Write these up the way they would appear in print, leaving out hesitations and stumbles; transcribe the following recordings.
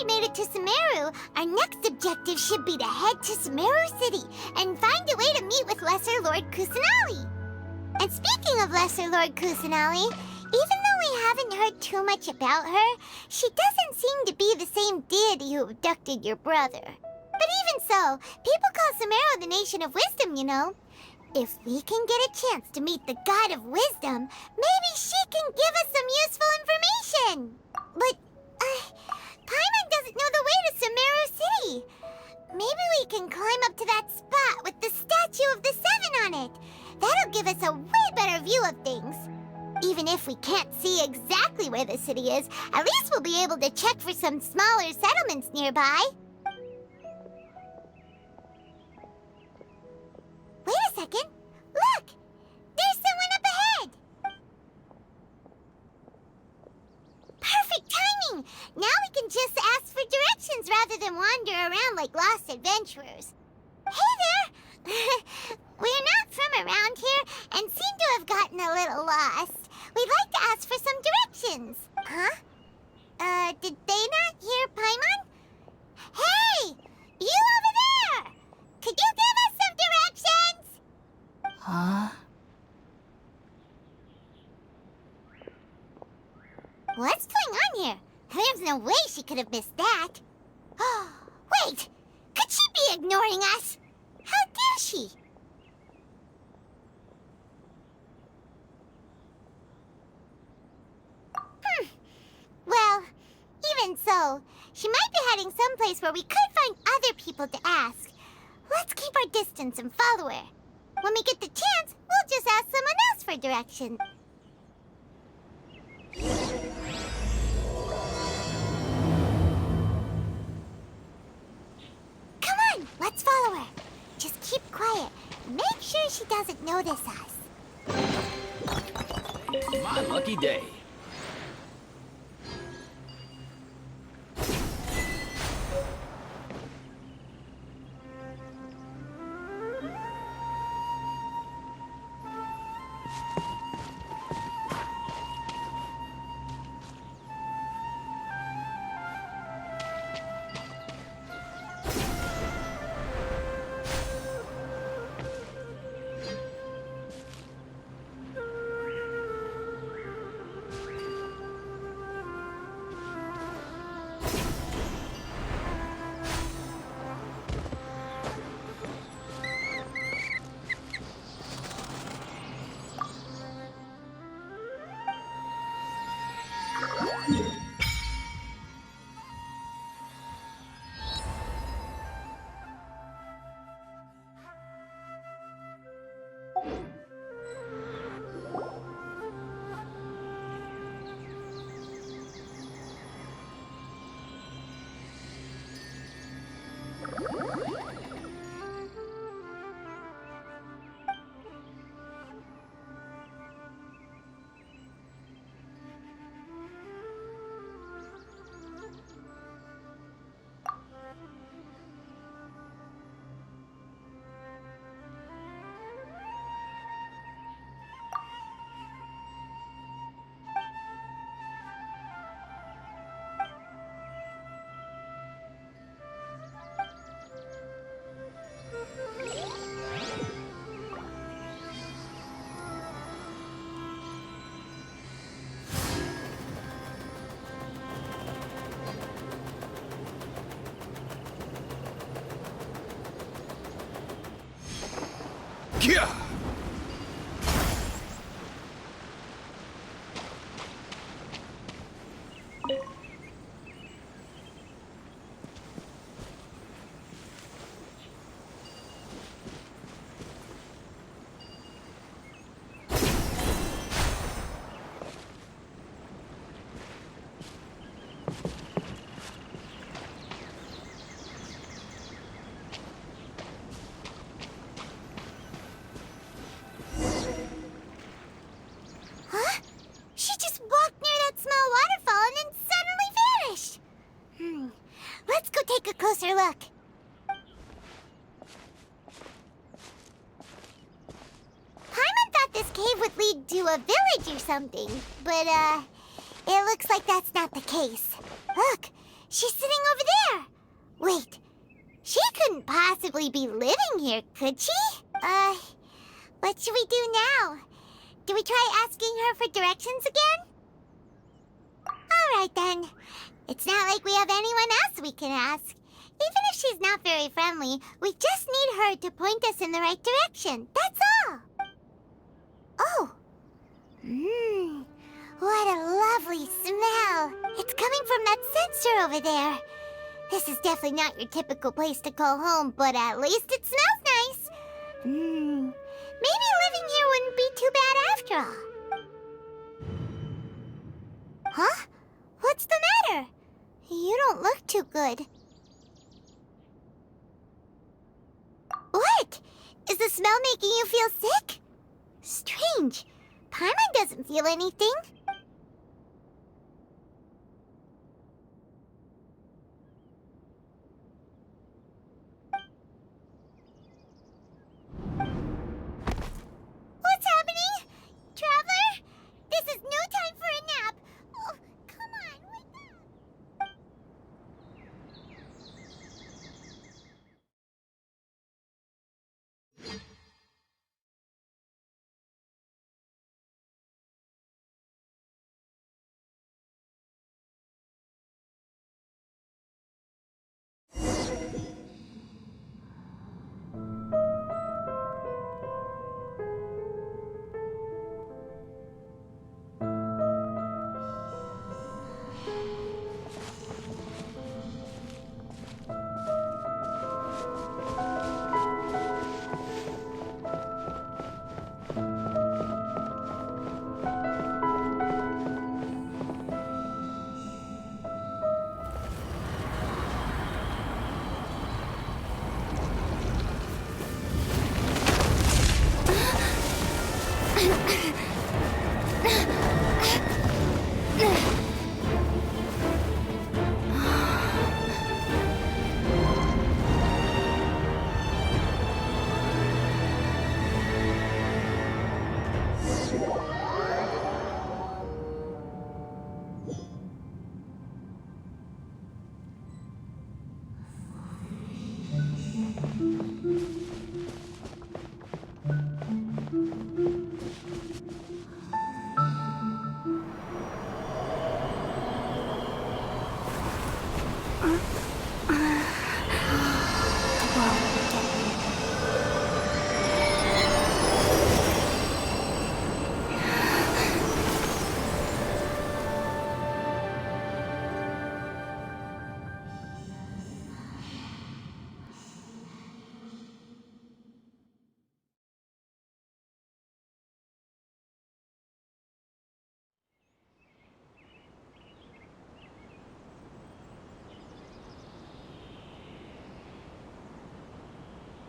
we made it to Sumeru, our next objective should be to head to Sumeru City and find a way to meet with Lesser Lord Kusanali. And speaking of Lesser Lord Kusanali, even though we haven't heard too much about her, she doesn't seem to be the same deity who abducted your brother. But even so, people call Sumeru the Nation of Wisdom, you know. If we can get a chance to meet the God of Wisdom, maybe she can give us some useful information. But, Paimon doesn't know the way to Sumeru City. Maybe we can climb up to that spot with the statue of the Seven on it. That'll give us a way better view of things. Even if we can't see exactly where the city is, at least we'll be able to check for some smaller settlements nearby. Wait a second. Look! There's someone up ahead! Perfect timing! Now we can just ask for directions rather than wander around like lost adventurers. Hey there! We're not from around here and seem to have gotten a little lost. We'd like to ask for some directions. Huh? Did they not hear Paimon? Hey! You over there! Could you give us some directions? Huh? What's going on here? There's no way she could have missed that. Oh, wait! Could she be ignoring us? How dare she? Well, even so, she might be heading someplace where we could find other people to ask. Let's keep our distance and follow her. When we get the chance, we'll just ask someone else for direction. Come on, let's follow her. Just keep quiet. Make sure she doesn't notice us. My lucky day. Yeah. Take a closer look. Paimon thought this cave would lead to a village or something, but, it looks like that's not the case. Look, She's sitting over there. Wait, she couldn't possibly be living here, could she? What should we do now? Do we try asking her for directions again? All right, then. It's not like we have anyone else we can ask. Even if she's not very friendly, we just need her to point us in the right direction. That's all. Oh. What a lovely smell. It's coming from that sensor over there. This is definitely not your typical place to call home, but at least it smells nice. Maybe living here wouldn't be too bad after all. Huh? What's the matter? You don't look too good. What? Is the smell making you feel sick? Strange. Paimon doesn't feel anything. What's happening? Traveler? This is no time for a nap. Oh, come on, wake up.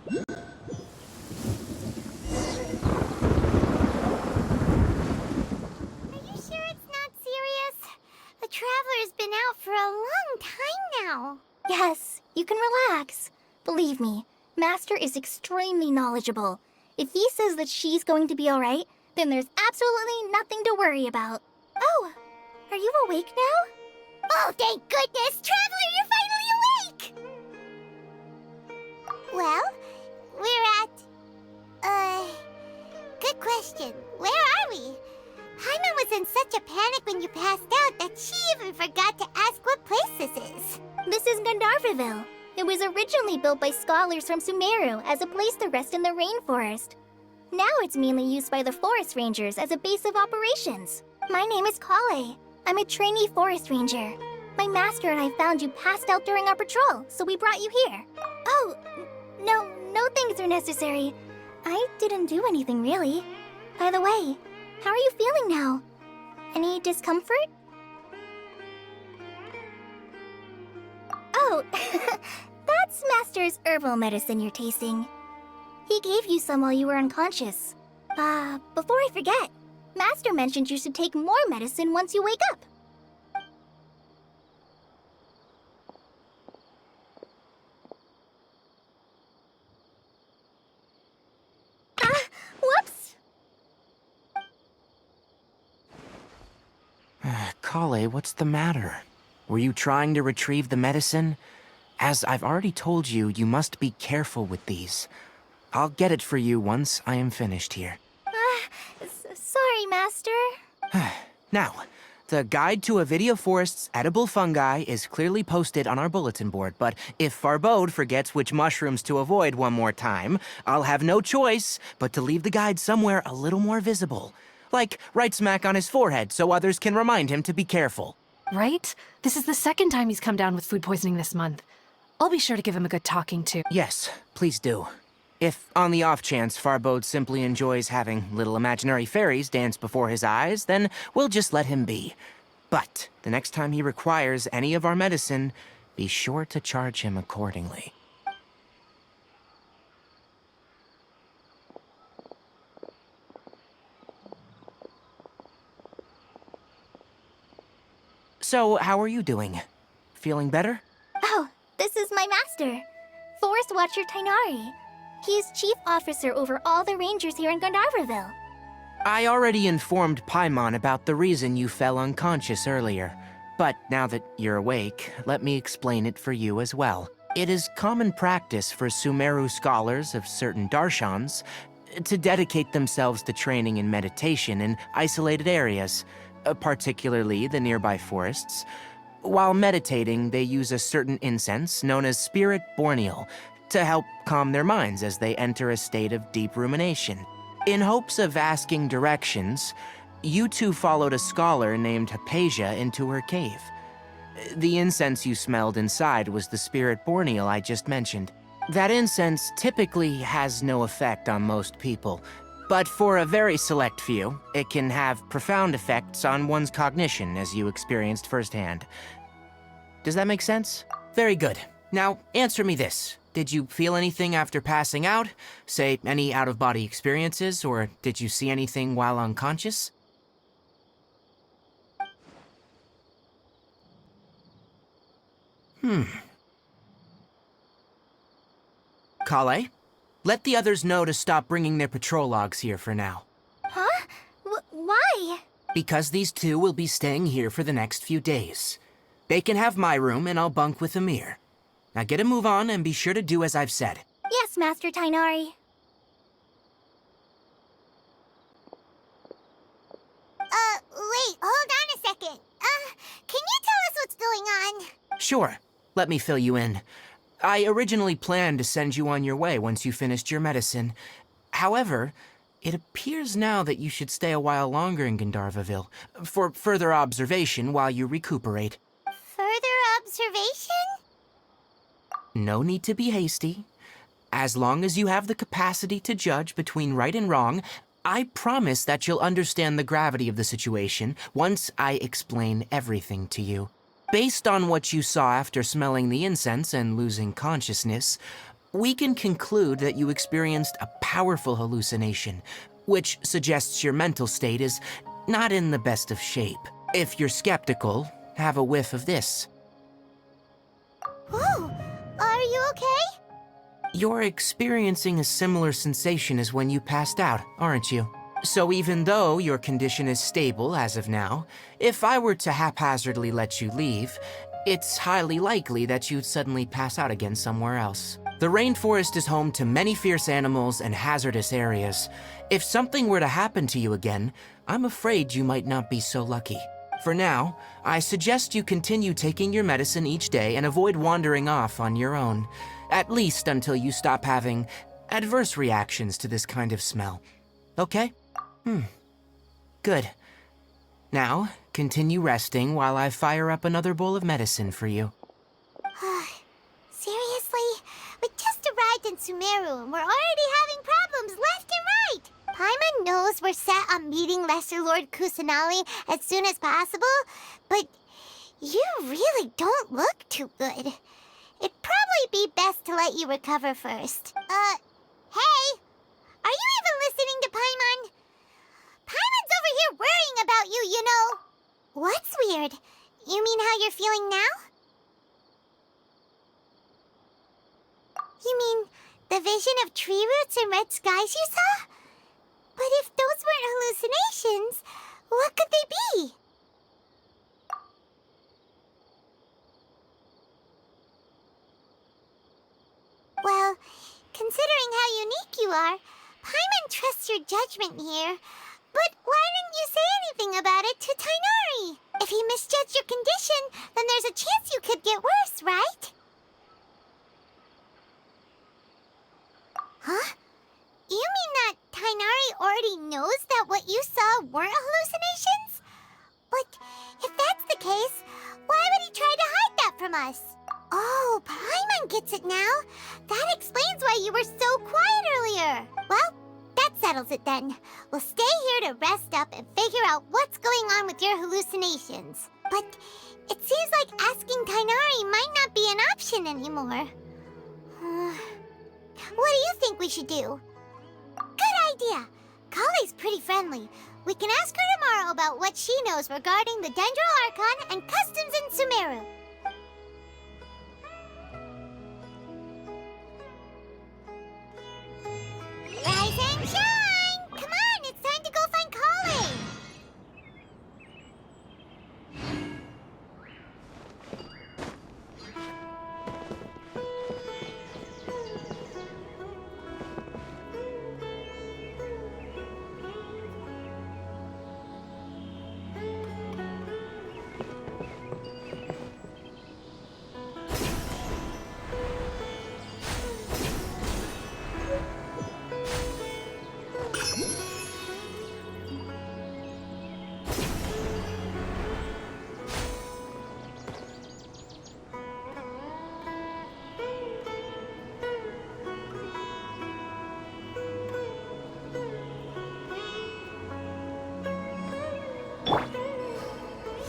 Are you sure it's not serious? The Traveler's been out for a long time now. Yes, you can relax. Believe me, Master is extremely knowledgeable. If he says that she's going to be alright, then there's absolutely nothing to worry about. Oh, are you awake now? Oh, thank goodness! Traveler, you're finally awake! Well, we're at... Good question. Where are we? Paimon was in such a panic when you passed out that she even forgot to ask what place this is. This is Gandharvaville. It was originally built by scholars from Sumeru as a place to rest in the rainforest. Now it's mainly used by the forest rangers as a base of operations. My name is Kale. I'm a trainee forest ranger. My master and I found you passed out during our patrol, so we brought you here. Oh, no things are necessary. I didn't do anything really. By the way, how are you feeling now? Any discomfort? Oh, that's Master's herbal medicine you're tasting. He gave you some while you were unconscious. Before I forget, Master mentioned you should take more medicine once you wake up. Whoops! Kale, what's the matter? Were you trying to retrieve the medicine? As I've already told you, you must be careful with these. I'll get it for you once I am finished here. Sorry, Master. Now, the Guide to Avidia Forest's edible fungi is clearly posted on our bulletin board, but if Farbode forgets which mushrooms to avoid one more time, I'll have no choice but to leave the guide somewhere a little more visible. Like right smack on his forehead so others can remind him to be careful. Right? This is the second time he's come down with food poisoning this month. I'll be sure to give him a good talking to. Yes, please do. If, on the off chance, Farbode simply enjoys having little imaginary fairies dance before his eyes, then we'll just let him be. But the next time he requires any of our medicine, be sure to charge him accordingly. So, how are you doing? Feeling better? Oh, this is my master, Forest Watcher Tighnari. He's chief officer over all the rangers here in Gandharvaville. I already informed Paimon about the reason you fell unconscious earlier. But now that you're awake, let me explain it for you as well. It is common practice for Sumeru scholars of certain darshans to dedicate themselves to training in meditation in isolated areas, particularly the nearby forests. While meditating, they use a certain incense known as Spirit Borneal to help calm their minds as they enter a state of deep rumination. In hopes of asking directions, you two followed a scholar named Hypatia into her cave. The incense you smelled inside was the Spirit Borneal I just mentioned. That incense typically has no effect on most people, but for a very select few, it can have profound effects on one's cognition, as you experienced firsthand. Does that make sense? Very good. Now, answer me this. Did you feel anything after passing out? Say, any out-of-body experiences, or did you see anything while unconscious? Kale, let the others know to stop bringing their patrol logs here for now. Huh? Why? Because these two will be staying here for the next few days. They can have my room, and I'll bunk with Amir. Now get a move on, and be sure to do as I've said. Yes, Master Tighnari. Wait, hold on a second. Can you tell us what's going on? Sure, let me fill you in. I originally planned to send you on your way once you finished your medicine. However, it appears now that you should stay a while longer in Gandharvaville for further observation while you recuperate. Further observation? No need to be hasty. As long as you have the capacity to judge between right and wrong, I promise that you'll understand the gravity of the situation once I explain everything to you. Based on what you saw after smelling the incense and losing consciousness, we can conclude that you experienced a powerful hallucination, which suggests your mental state is not in the best of shape. If you're skeptical, have a whiff of this. Whoa, are you okay? You're experiencing a similar sensation as when you passed out, aren't you? So even though your condition is stable as of now, if I were to haphazardly let you leave, it's highly likely that you'd suddenly pass out again somewhere else. The rainforest is home to many fierce animals and hazardous areas. If something were to happen to you again, I'm afraid you might not be so lucky. For now, I suggest you continue taking your medicine each day and avoid wandering off on your own, at least until you stop having adverse reactions to this kind of smell. Okay? Good. Now, continue resting while I fire up another bowl of medicine for you. Seriously? We just arrived in Sumeru and we're already having problems left and right. Paimon knows we're set on meeting Lesser Lord Kusanali as soon as possible, but you really don't look too good. It'd probably be best to let you recover first. Hey! Are you even listening to Paimon? Paimon's over here worrying about you, you know. What's weird? You mean how you're feeling now? You mean the vision of tree roots and red skies you saw? But if those weren't hallucinations, what could they be? judgment here, but why didn't you say anything about it to Tainari? If he misjudged your condition, then there's a chance you could get worse, right? Huh? You mean that Tainari already knows that what you saw weren't hallucinations? But if that's the case, why would he try to hide that from us? Oh, Paimon gets it now. That explains why you were so quiet earlier. Well, that settles it then. We'll stay here to rest up and figure out what's going on with your hallucinations. But it seems like asking Tainari might not be an option anymore. What do you think we should do? Good idea. Kale's pretty friendly. We can ask her tomorrow about what she knows regarding the Dendro Archon and customs in Sumeru. Rise and shine! Come on, it's time to go find Kale!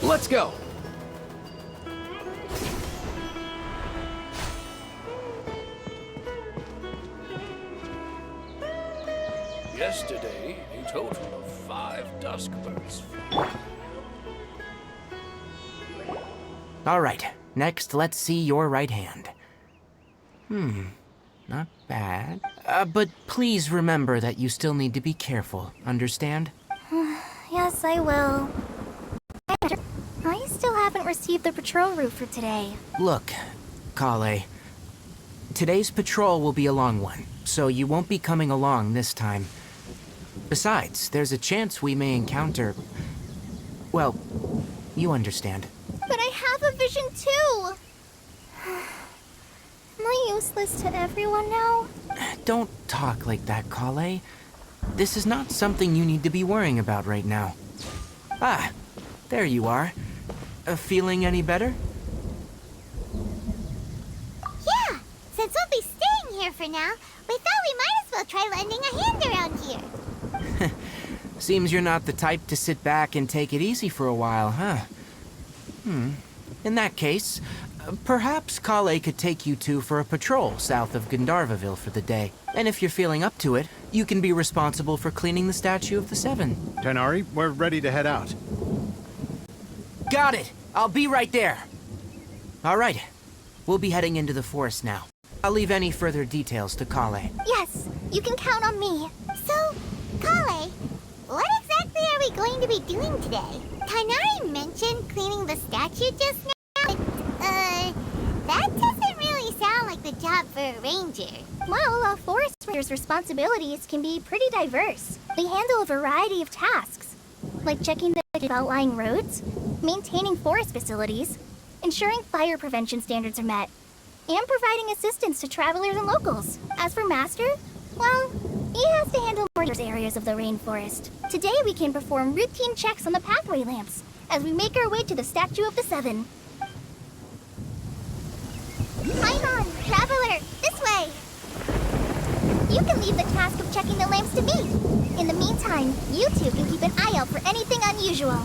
Let's go! Yesterday, a total of 5 dusk birds. All right, next let's see your right hand. Not bad. But please remember that you still need to be careful, understand? Yes, I will. I still haven't received the patrol route for today. Look, Kale, today's patrol will be a long one, so you won't be coming along this time. Besides, there's a chance we may encounter... Well, you understand. But I have a vision too! Am I useless to everyone now? Don't talk like that, Kale. This is not something you need to be worrying about right now. Ah, there you are. Feeling any better? Yeah, since we'll be staying here for now, we thought we might as well try lending a hand around here. Seems you're not the type to sit back and take it easy for a while, huh? In that case, perhaps Kale could take you two for a patrol south of Gandharvaville for the day. And if you're feeling up to it, you can be responsible for cleaning the Statue of the Seven. Tainari, we're ready to head out. Got it! I'll be right there! All right, we'll be heading into the forest now. I'll leave any further details to Kale. Yes, you can count on me. So, Kale, what exactly are we going to be doing today? Tainari mentioned cleaning the statue just now, but, that doesn't really sound like the job for a ranger. Well, a forest ranger's responsibilities can be pretty diverse. They handle a variety of tasks, like checking the outlying roads, maintaining forest facilities, ensuring fire prevention standards are met, and providing assistance to travelers and locals. As for Master, well, he has to handle more areas of the rainforest. Today we can perform routine checks on the pathway lamps as we make our way to the Statue of the Seven. Paimon, traveler, this way! You can leave the task of checking the lamps to me. In the meantime, you two can keep an eye out for anything unusual.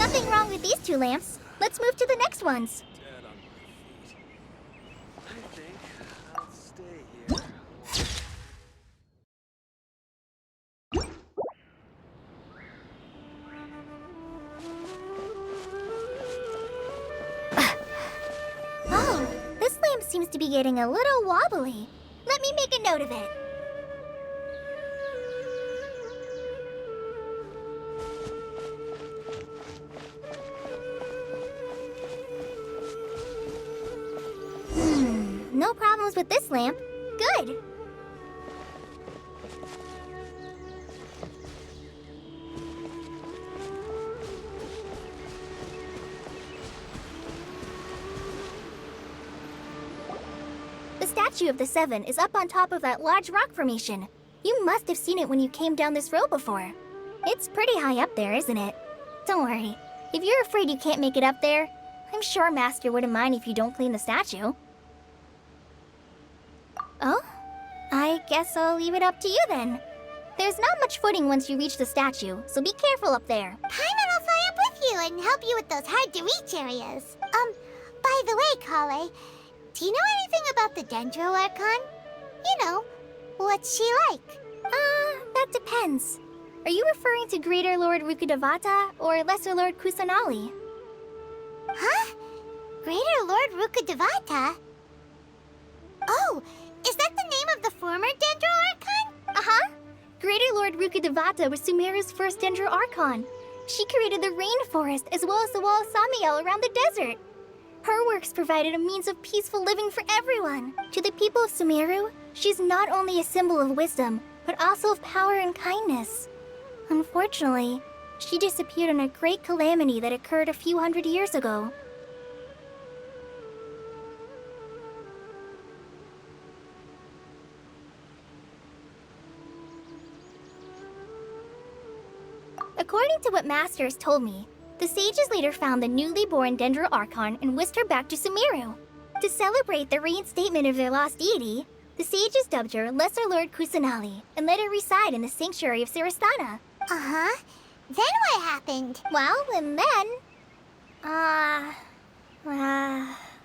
Nothing wrong with these 2 lamps. Let's move to the next ones. Oh, this lamp seems to be getting a little wobbly. Let me make a note of it. No problems with this lamp. Good. The statue of the 7 is up on top of that large rock formation. You must have seen it when you came down this road before. It's pretty high up there, isn't it? Don't worry. If you're afraid you can't make it up there, I'm sure Master wouldn't mind if you don't clean the statue. Oh? I guess I'll leave it up to you then. There's not much footing once you reach the statue, so be careful up there. Paimon will fly up with you and help you with those hard-to-reach areas. By the way, Kale, do you know anything about the Dendro Archon? You know, what's she like? That depends. Are you referring to Greater Lord Rukkhadevata or Lesser Lord Kusanali? Huh? Greater Lord Rukkhadevata? Oh, is that the name of the former Dendro Archon? Uh-huh. Greater Lord Rukkhadevata was Sumeru's first Dendro Archon. She created the rainforest as well as the wall of Samiel around the desert. Her works provided a means of peaceful living for everyone. To the people of Sumeru, she's not only a symbol of wisdom, but also of power and kindness. Unfortunately, she disappeared in a great calamity that occurred a few hundred years ago. According to what Master has told me, the sages later found the newly born Dendro Archon and whisked her back to Sumeru. To celebrate the reinstatement of their lost deity, the sages dubbed her Lesser Lord Kusanali and let her reside in the sanctuary of Siristana. Uh-huh. Then what happened? Well, and then... I'm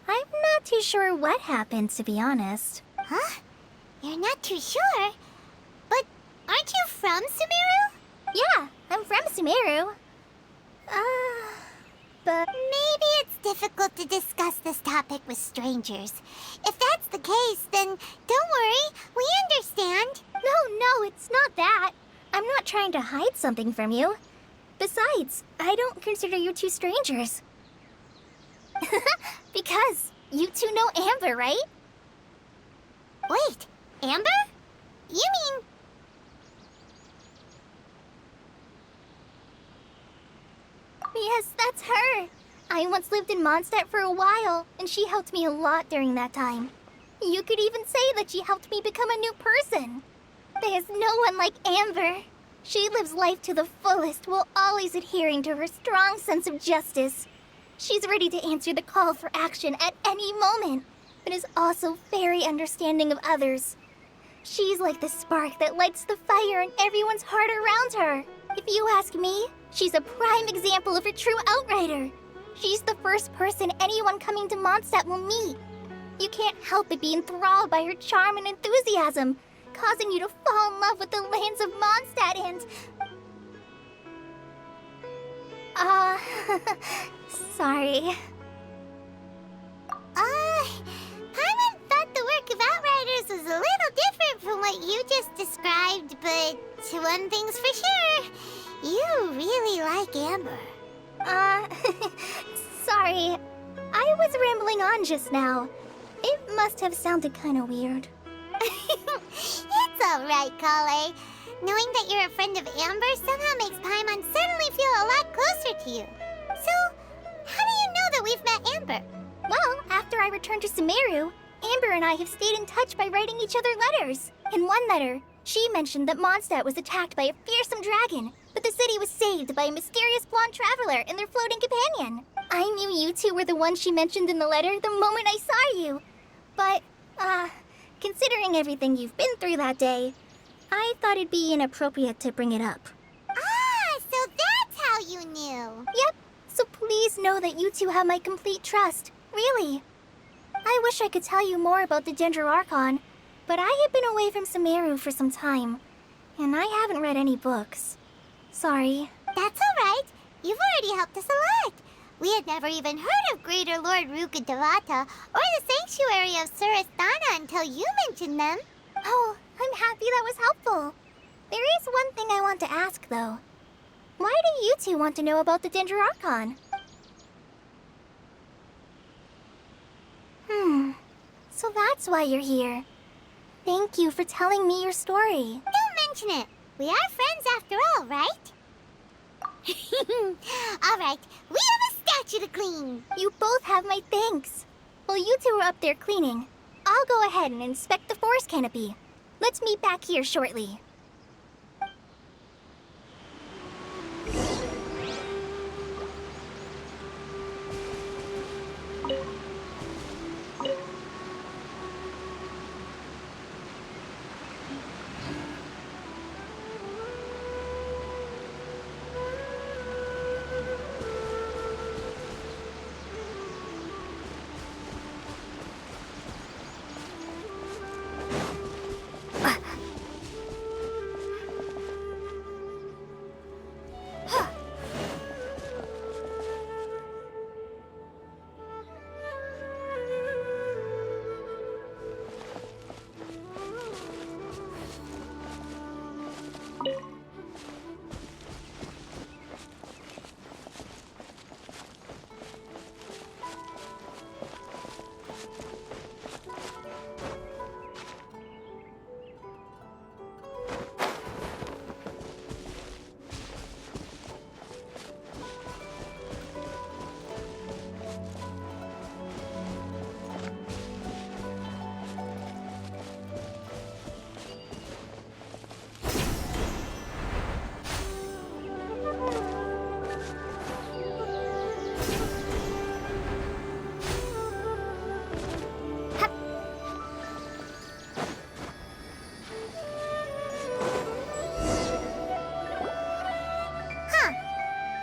not too sure what happened, to be honest. Huh? You're not too sure? But aren't you from Sumeru? Yeah, I'm from Sumeru. But... Maybe it's difficult to discuss this topic with strangers. If that's the case, then don't worry. We understand. No, it's not that. I'm not trying to hide something from you. Besides, I don't consider you 2 strangers. Because you 2 know Amber, right? Wait, Amber? You mean... Yes, that's her. I once lived in Mondstadt for a while, and she helped me a lot during that time. You could even say that she helped me become a new person. There's no one like Amber. She lives life to the fullest while always adhering to her strong sense of justice. She's ready to answer the call for action at any moment, but is also very understanding of others. She's like the spark that lights the fire in everyone's heart around her. If you ask me, she's a prime example of a true outrider. She's the first person anyone coming to Mondstadt will meet. You can't help but be enthralled by her charm and enthusiasm, causing you to fall in love with the lands of Mondstadt and... sorry. Paimon thought the work of Outriders was a little different from what you just described, but one thing's for sure, you really like Amber. Sorry. I was rambling on just now. It must have sounded kind of weird. It's alright, Kale. Knowing that you're a friend of Amber somehow makes Paimon suddenly feel a lot closer to you. So, how do you know that we've met Amber? Well, after I returned to Sumeru, Amber and I have stayed in touch by writing each other letters. In one letter, she mentioned that Mondstadt was attacked by a fearsome dragon, but the city was saved by a mysterious blonde traveler and their floating companion. I knew you 2 were the ones she mentioned in the letter the moment I saw you. But, considering everything you've been through that day, I thought it'd be inappropriate to bring it up. Ah, so that's how you knew. Yep, Please know that you two have my complete trust. Really. I wish I could tell you more about the Ginger Archon, but I have been away from Sumeru for some time, and I haven't read any books. Sorry. That's all right. You've already helped us a lot. We had never even heard of Greater Lord Rukkhadevata or the Sanctuary of Surasthana until you mentioned them. Oh, I'm happy that was helpful. There is one thing I want to ask, though. Why do you two want to know about the Ginger Archon? So that's why you're here. Thank you for telling me your story. Don't mention it. We are friends after all, right? All right, we have a statue to clean. You both have my thanks. While you two are up there cleaning, I'll go ahead and inspect the forest canopy. Let's meet back here shortly.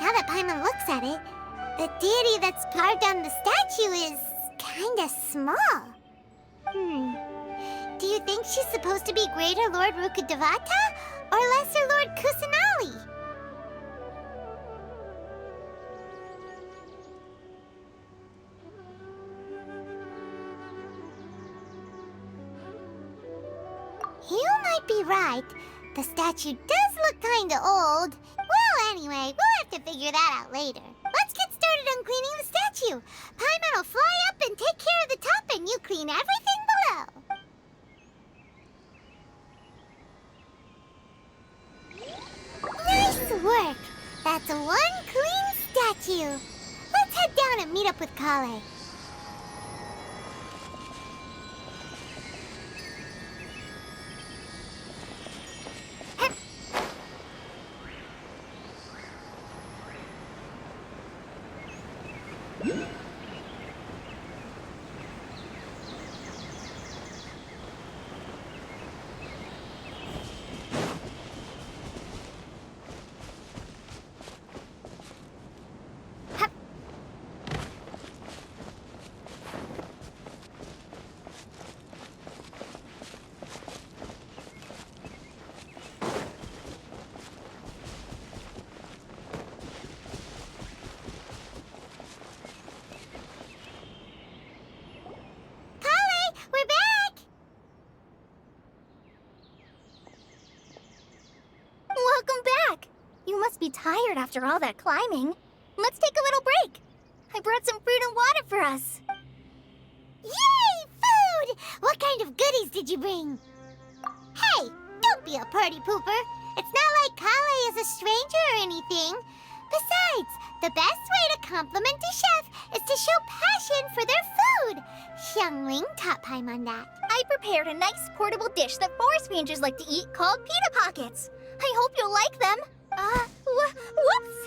Now that Paimon looks at it, the deity that's carved on the statue is kinda small. Do you think she's supposed to be Greater Lord Rukkhadevata or Lesser Lord Kusanali? You might be right. The statue does look kinda old. Well, anyway, we'll have to figure that out later. Let's get started on cleaning the statue. Paimon will fly up and take care of the top, and you clean everything below. Nice work! That's one clean statue. Let's head down and meet up with Kale. We're back! Welcome back! You must be tired after all that climbing. Let's take a little break. I brought some fruit and water for us. Yay! Food! What kind of goodies did you bring? Hey, don't be a party pooper. It's not like Kale is a stranger or anything. Besides, the best way to compliment a chef is to show passion for their food. Xiangling taught Paimon that. I prepared a nice portable dish that forest rangers like to eat called pita pockets. I hope you'll like them. Whoops!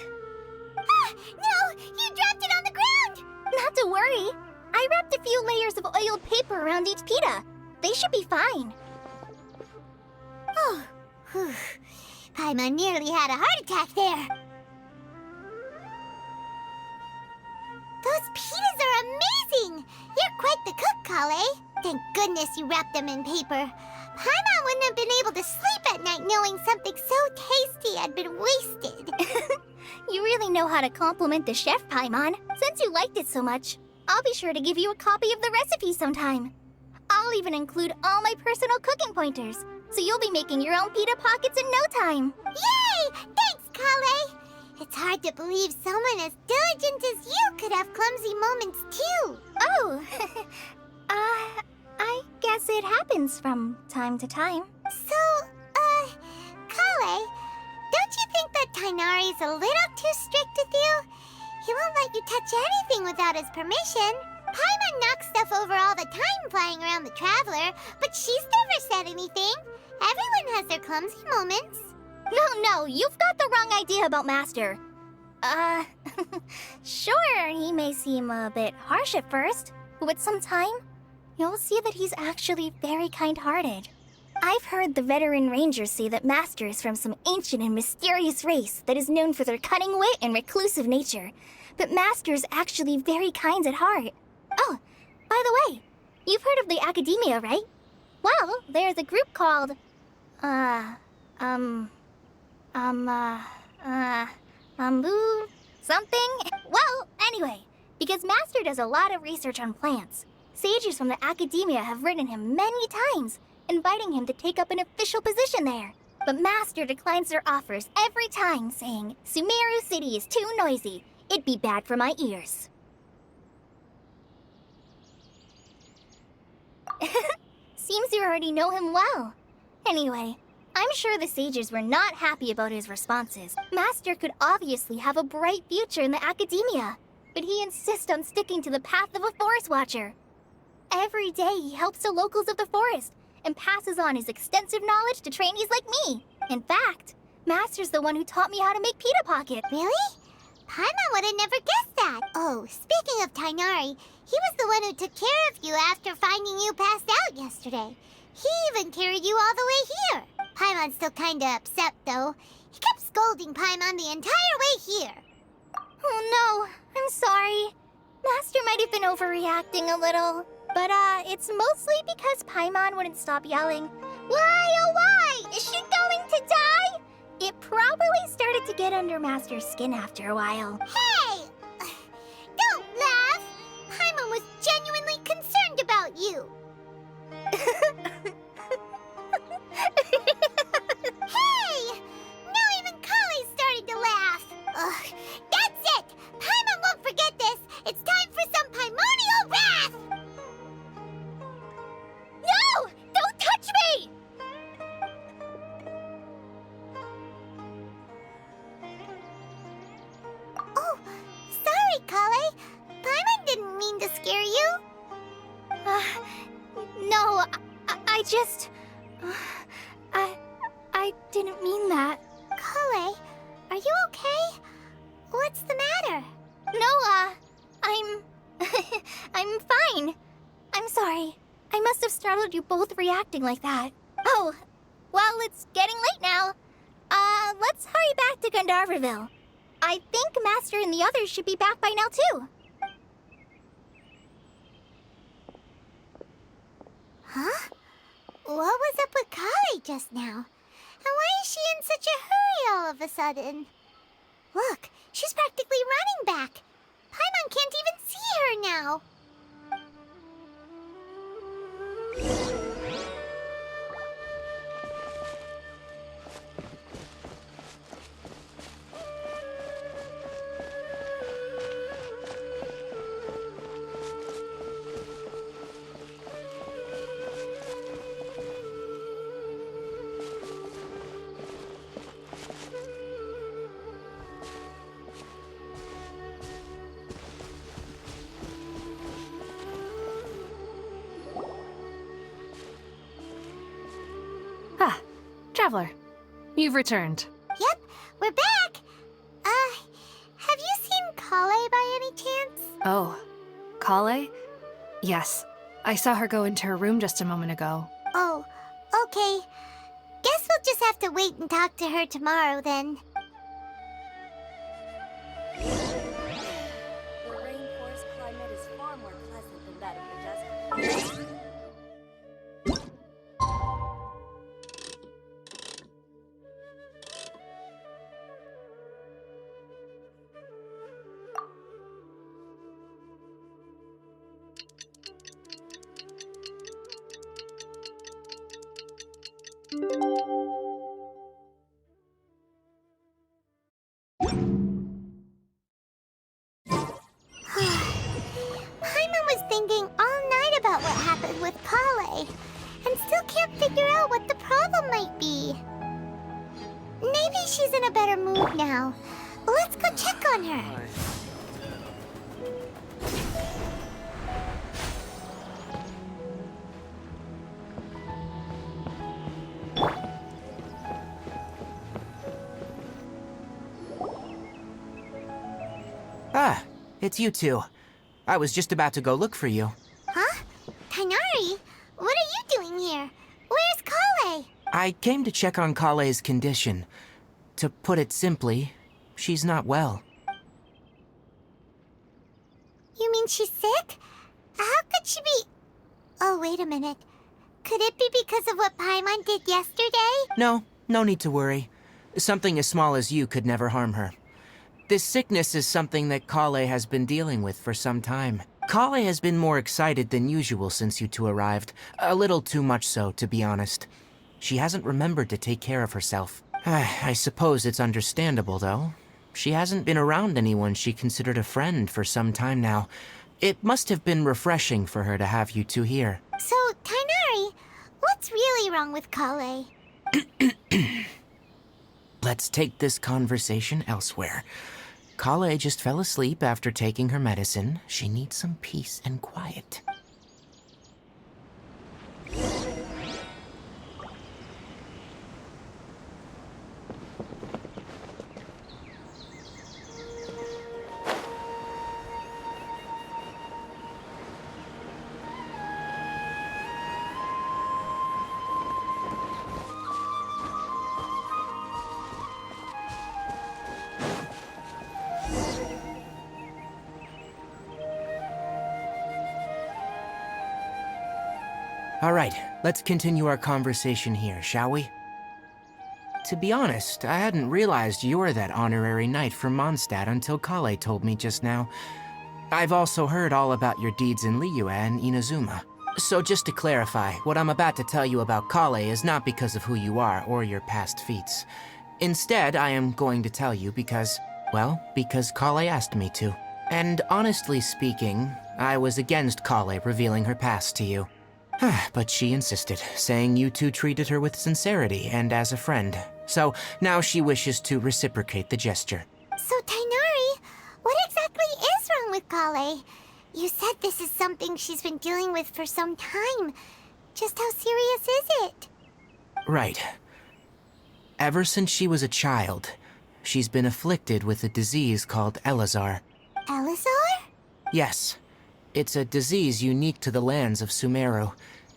Ah, no! You dropped it on the ground! Not to worry. I wrapped a few layers of oiled paper around each pita. They should be fine. Oh, whew. Paimon nearly had a heart attack there. Those pitas are amazing! You're quite the cook, Kale. Thank goodness you wrapped them in paper. Paimon wouldn't have been able to sleep at night knowing something so tasty had been wasted. You really know how to compliment the chef, Paimon. Since you liked it so much, I'll be sure to give you a copy of the recipe sometime. I'll even include all my personal cooking pointers, so you'll be making your own pita pockets in no time. Yay! Thanks, Kale! It's hard to believe someone as diligent as you could have clumsy moments too. Oh, I guess it happens from time to time. So, Kale, don't you think that Tainari's a little too strict with you? He won't let you touch anything without his permission. Paimon knocks stuff over all the time flying around the Traveler, but she's never said anything. Everyone has their clumsy moments. No, you've got the wrong idea about Master. Sure, he may seem a bit harsh at first, but with some time, you'll see that he's actually very kind-hearted. I've heard the veteran rangers say that Master is from some ancient and mysterious race that is known for their cunning wit and reclusive nature, but Master's actually very kind at heart. Oh, by the way, you've heard of the Academia, right? Well, there's a group called, something? Well, anyway, because Master does a lot of research on plants, sages from the Academia have written him many times, inviting him to take up an official position there. But Master declines their offers every time, saying, Sumeru City is too noisy. It'd be bad for my ears. Seems you already know him well. Anyway, I'm sure the sages were not happy about his responses. Master could obviously have a bright future in the Academia, but he insists on sticking to the path of a forest watcher. Every day he helps the locals of the forest and passes on his extensive knowledge to trainees like me. In fact, Master's the one who taught me how to make pita pocket. Really? Paimon would have never guessed that. Oh, speaking of Tainari, he was the one who took care of you after finding you passed out yesterday. He even carried you all the way here. Paimon's still kinda upset, though. He kept scolding Paimon the entire way here. Oh no, I'm sorry. Master might have been overreacting a little. But, it's mostly because Paimon wouldn't stop yelling, Why, oh why? Is she going to die? It probably started to get under Master's skin after a while. Hey! Don't laugh! Paimon was genuinely concerned about you. Hey! Now even Kale started to laugh. Ugh, that's it! Paimon won't forget this! It's time for some Paimonial wrath! No! Don't touch me! Oh, sorry, Kale. Paimon didn't mean to scare you. No, I just... I didn't mean that. Kale, are you okay? What's the matter? No, I'm... I'm fine. I'm sorry. I must have startled you both reacting like that. Oh, well, it's getting late now. Let's hurry back to Gandharville. I think Master and the others should be back by now, too. Huh? What was up with Kale just now? And why is she in such a hurry all of a sudden? Look, she's practically running back. Paimon can't even see her now. Ah, Traveler, you've returned. Yep, we're back. Have you seen Kale by any chance? Oh, Kale? Yes, I saw her go into her room just a moment ago. Oh, okay. Guess we'll just have to wait and talk to her tomorrow then. The rainforest Paimon was thinking all night about what happened with Kale, and still can't figure out what the problem might be. Maybe she's in a better mood now. Let's go check on her. Ah, it's you two. I was just about to go look for you. Huh? Tighnari? What are you doing here? Where's Kale? I came to check on Kale's condition. To put it simply, she's not well. You mean she's sick? How could she be... Oh, wait a minute. Could it be because of what Paimon did yesterday? No need to worry. Something as small as you could never harm her. This sickness is something that Kale has been dealing with for some time. Kale has been more excited than usual since you two arrived. A little too much so, to be honest. She hasn't remembered to take care of herself. I suppose it's understandable, though. She hasn't been around anyone she considered a friend for some time now. It must have been refreshing for her to have you two here. So, Tighnari, what's really wrong with Kale? Let's take this conversation elsewhere. Kale just fell asleep after taking her medicine. She needs some peace and quiet. All right, let's continue our conversation here, shall we? To be honest, I hadn't realized you were that honorary knight from Mondstadt until Kale told me just now. I've also heard all about your deeds in Liyue and Inazuma. So just to clarify, what I'm about to tell you about Kale is not because of who you are or your past feats. Instead, I am going to tell you because Kale asked me to. And honestly speaking, I was against Kale revealing her past to you. But she insisted, saying you two treated her with sincerity and as a friend. So now she wishes to reciprocate the gesture. So, Tighnari, what exactly is wrong with Kale? You said this is something she's been dealing with for some time. Just how serious is it? Right. Ever since she was a child, she's been afflicted with a disease called Elazar. Elazar? Yes. It's a disease unique to the lands of Sumeru.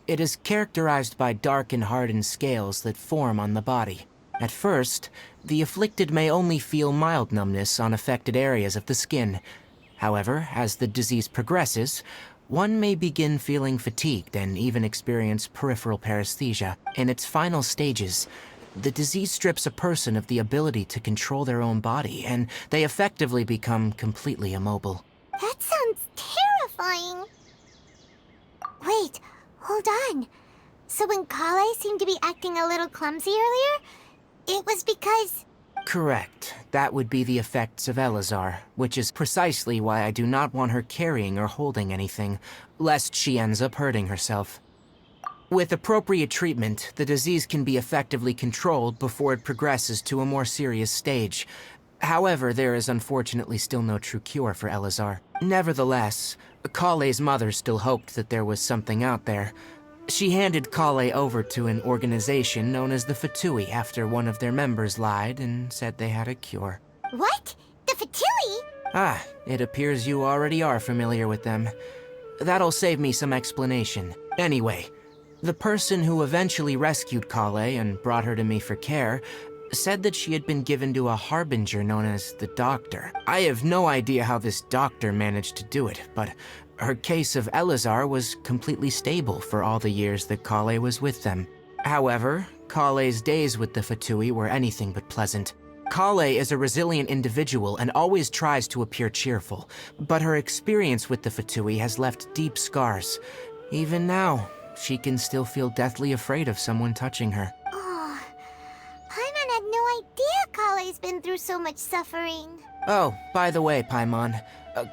It is characterized by dark and hardened scales that form on the body. At first, the afflicted may only feel mild numbness on affected areas of the skin. However, as the disease progresses, one may begin feeling fatigued and even experience peripheral paresthesia. In its final stages, the disease strips a person of the ability to control their own body, and they effectively become completely immobile. That sounds terrifying. Wait, hold on. So when Kale seemed to be acting a little clumsy earlier, it was because... Correct. That would be the effects of Elazar, which is precisely why I do not want her carrying or holding anything, lest she ends up hurting herself. With appropriate treatment, the disease can be effectively controlled before it progresses to a more serious stage. However, there is unfortunately still no true cure for Elazar. Nevertheless, Kale's mother still hoped that there was something out there. She handed Kale over to an organization known as the Fatui after one of their members lied and said they had a cure. What? The Fatui? Ah, it appears you already are familiar with them. That'll save me some explanation. Anyway, the person who eventually rescued Kale and brought her to me for care said that she had been given to a harbinger known as the Doctor. I have no idea how this doctor managed to do it, but Her case of Elazar was completely stable for all the years that Kale was with them. However, Kale's days with the Fatui were anything but pleasant. Kale is a resilient individual and always tries to appear cheerful, but her experience with the Fatui has left deep scars. Even now, she can still feel deathly afraid of someone touching her. Oh, Paimon had no idea Kale's been through so much suffering. Oh, by the way, Paimon,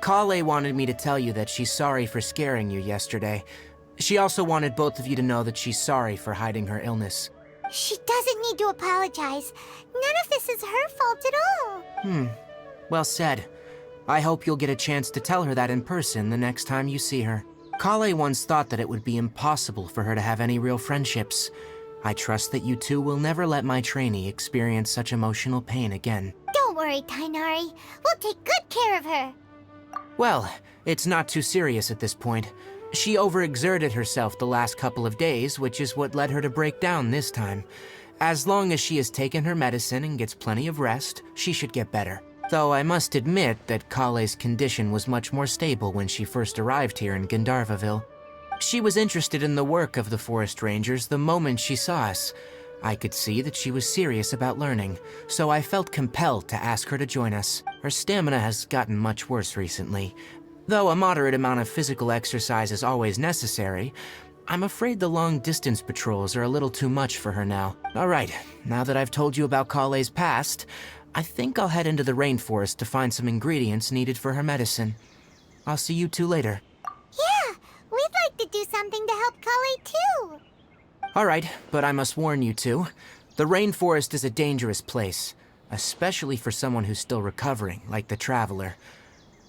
Kale wanted me to tell you that she's sorry for scaring you yesterday. She also wanted both of you to know that she's sorry for hiding her illness. She doesn't need to apologize. None of this is her fault at all. Well said. I hope you'll get a chance to tell her that in person the next time you see her. Kale once thought that it would be impossible for her to have any real friendships. I trust that you two will never let my trainee experience such emotional pain again. Don't worry, Tainari. We'll take good care of her. Well, it's not too serious at this point. She overexerted herself the last couple of days, which is what led her to break down this time. As long as she has taken her medicine and gets plenty of rest, she should get better. Though I must admit that Kale's condition was much more stable when she first arrived here in Gandharvaville. She was interested in the work of the forest rangers the moment she saw us. I could see that she was serious about learning, so I felt compelled to ask her to join us. Her stamina has gotten much worse recently. Though a moderate amount of physical exercise is always necessary, I'm afraid the long-distance patrols are a little too much for her now. All right, now that I've told you about Kale's past, I think I'll head into the rainforest to find some ingredients needed for her medicine. I'll see you two later. Yeah, we'd like to do something to help Kale too. All right, but I must warn you two. The rainforest is a dangerous place, especially for someone who's still recovering, like the Traveler.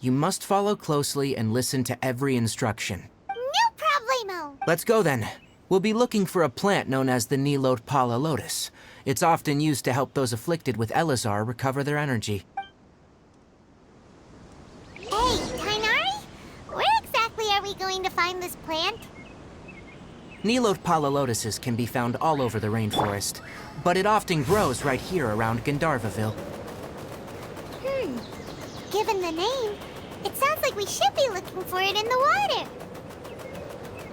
You must follow closely and listen to every instruction. No problemo. Let's go then. We'll be looking for a plant known as the Nilot Pala Lotus. It's often used to help those afflicted with Elazar recover their energy. Hey, Tainari? Where exactly are we going to find this plant? Nilot Pala Lotuses can be found all over the rainforest, but it often grows right here around Gandharvaville. Given the name, it sounds like we should be looking for it in the water.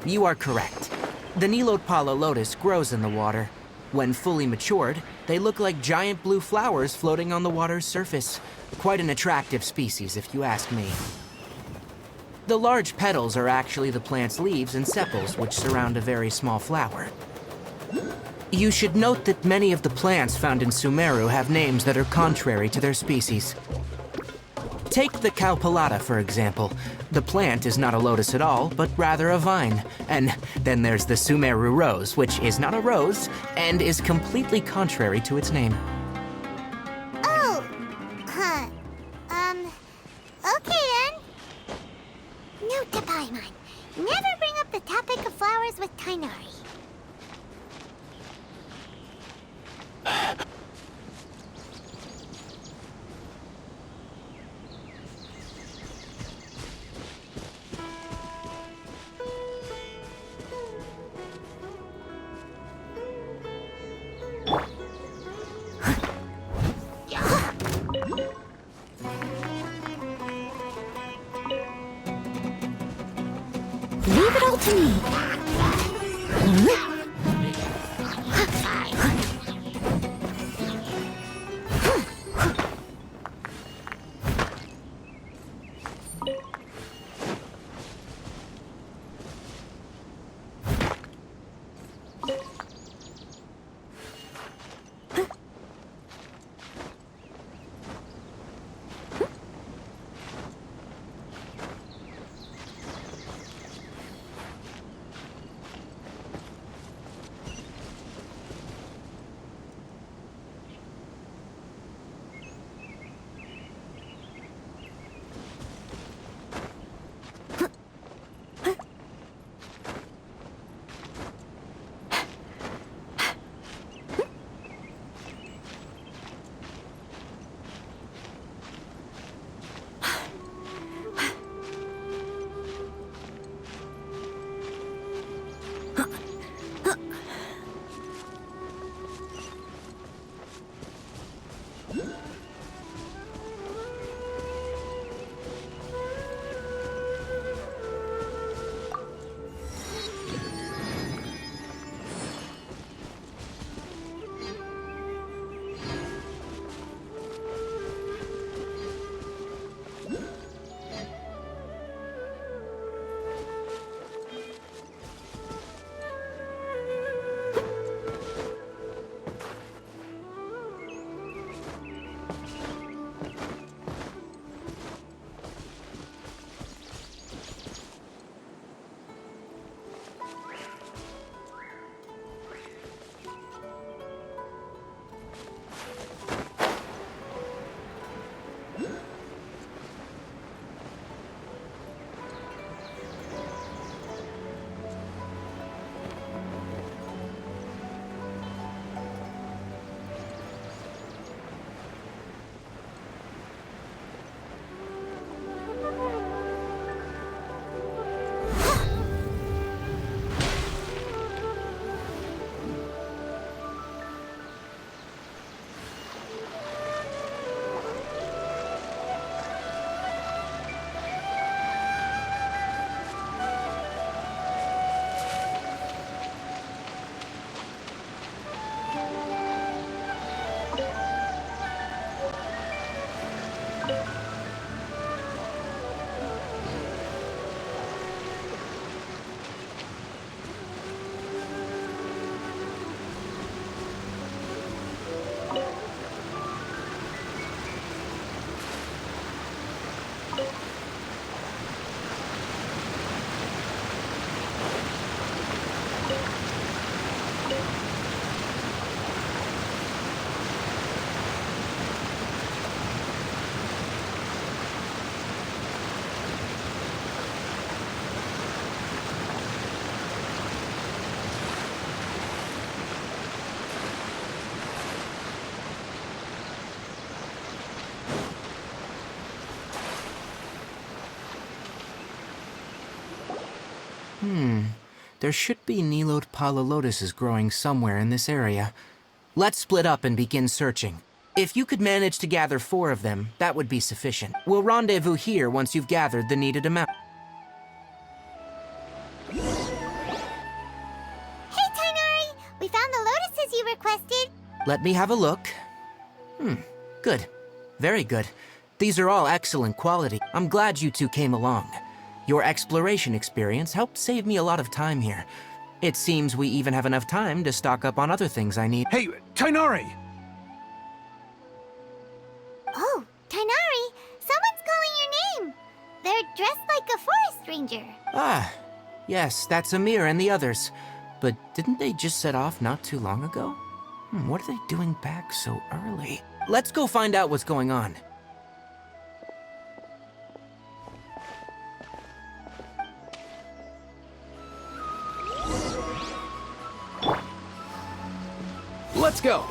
You are correct. The Nilot Pala Lotus grows in the water. When fully matured, they look like giant blue flowers floating on the water's surface. Quite an attractive species, if you ask me. The large petals are actually the plant's leaves and sepals, which surround a very small flower. You should note that many of the plants found in Sumeru have names that are contrary to their species. Take the Calpalata, for example. The plant is not a lotus at all, but rather a vine. And then there's the Sumeru rose, which is not a rose, and is completely contrary to its name. Oh, huh. Okay then. Note to Paimon. Never bring up the topic of flowers with Tainari. Leave it all to me. There should be Nilode Palalotuses growing somewhere in this area. Let's split up and begin searching. If you could manage to gather 4 of them, that would be sufficient. We'll rendezvous here once you've gathered the needed amount. Hey, Tighnari! We found the lotuses you requested. Let me have a look. Good. Very good. These are all excellent quality. I'm glad you two came along. Your exploration experience helped save me a lot of time here. It seems we even have enough time to stock up on other things I need. Hey, Tighnari! Oh, Tighnari! Someone's calling your name! They're dressed like a forest ranger. Ah, yes, that's Amir and the others. But didn't they just set off not too long ago? What are they doing back so early? Let's go find out what's going on. Let's go.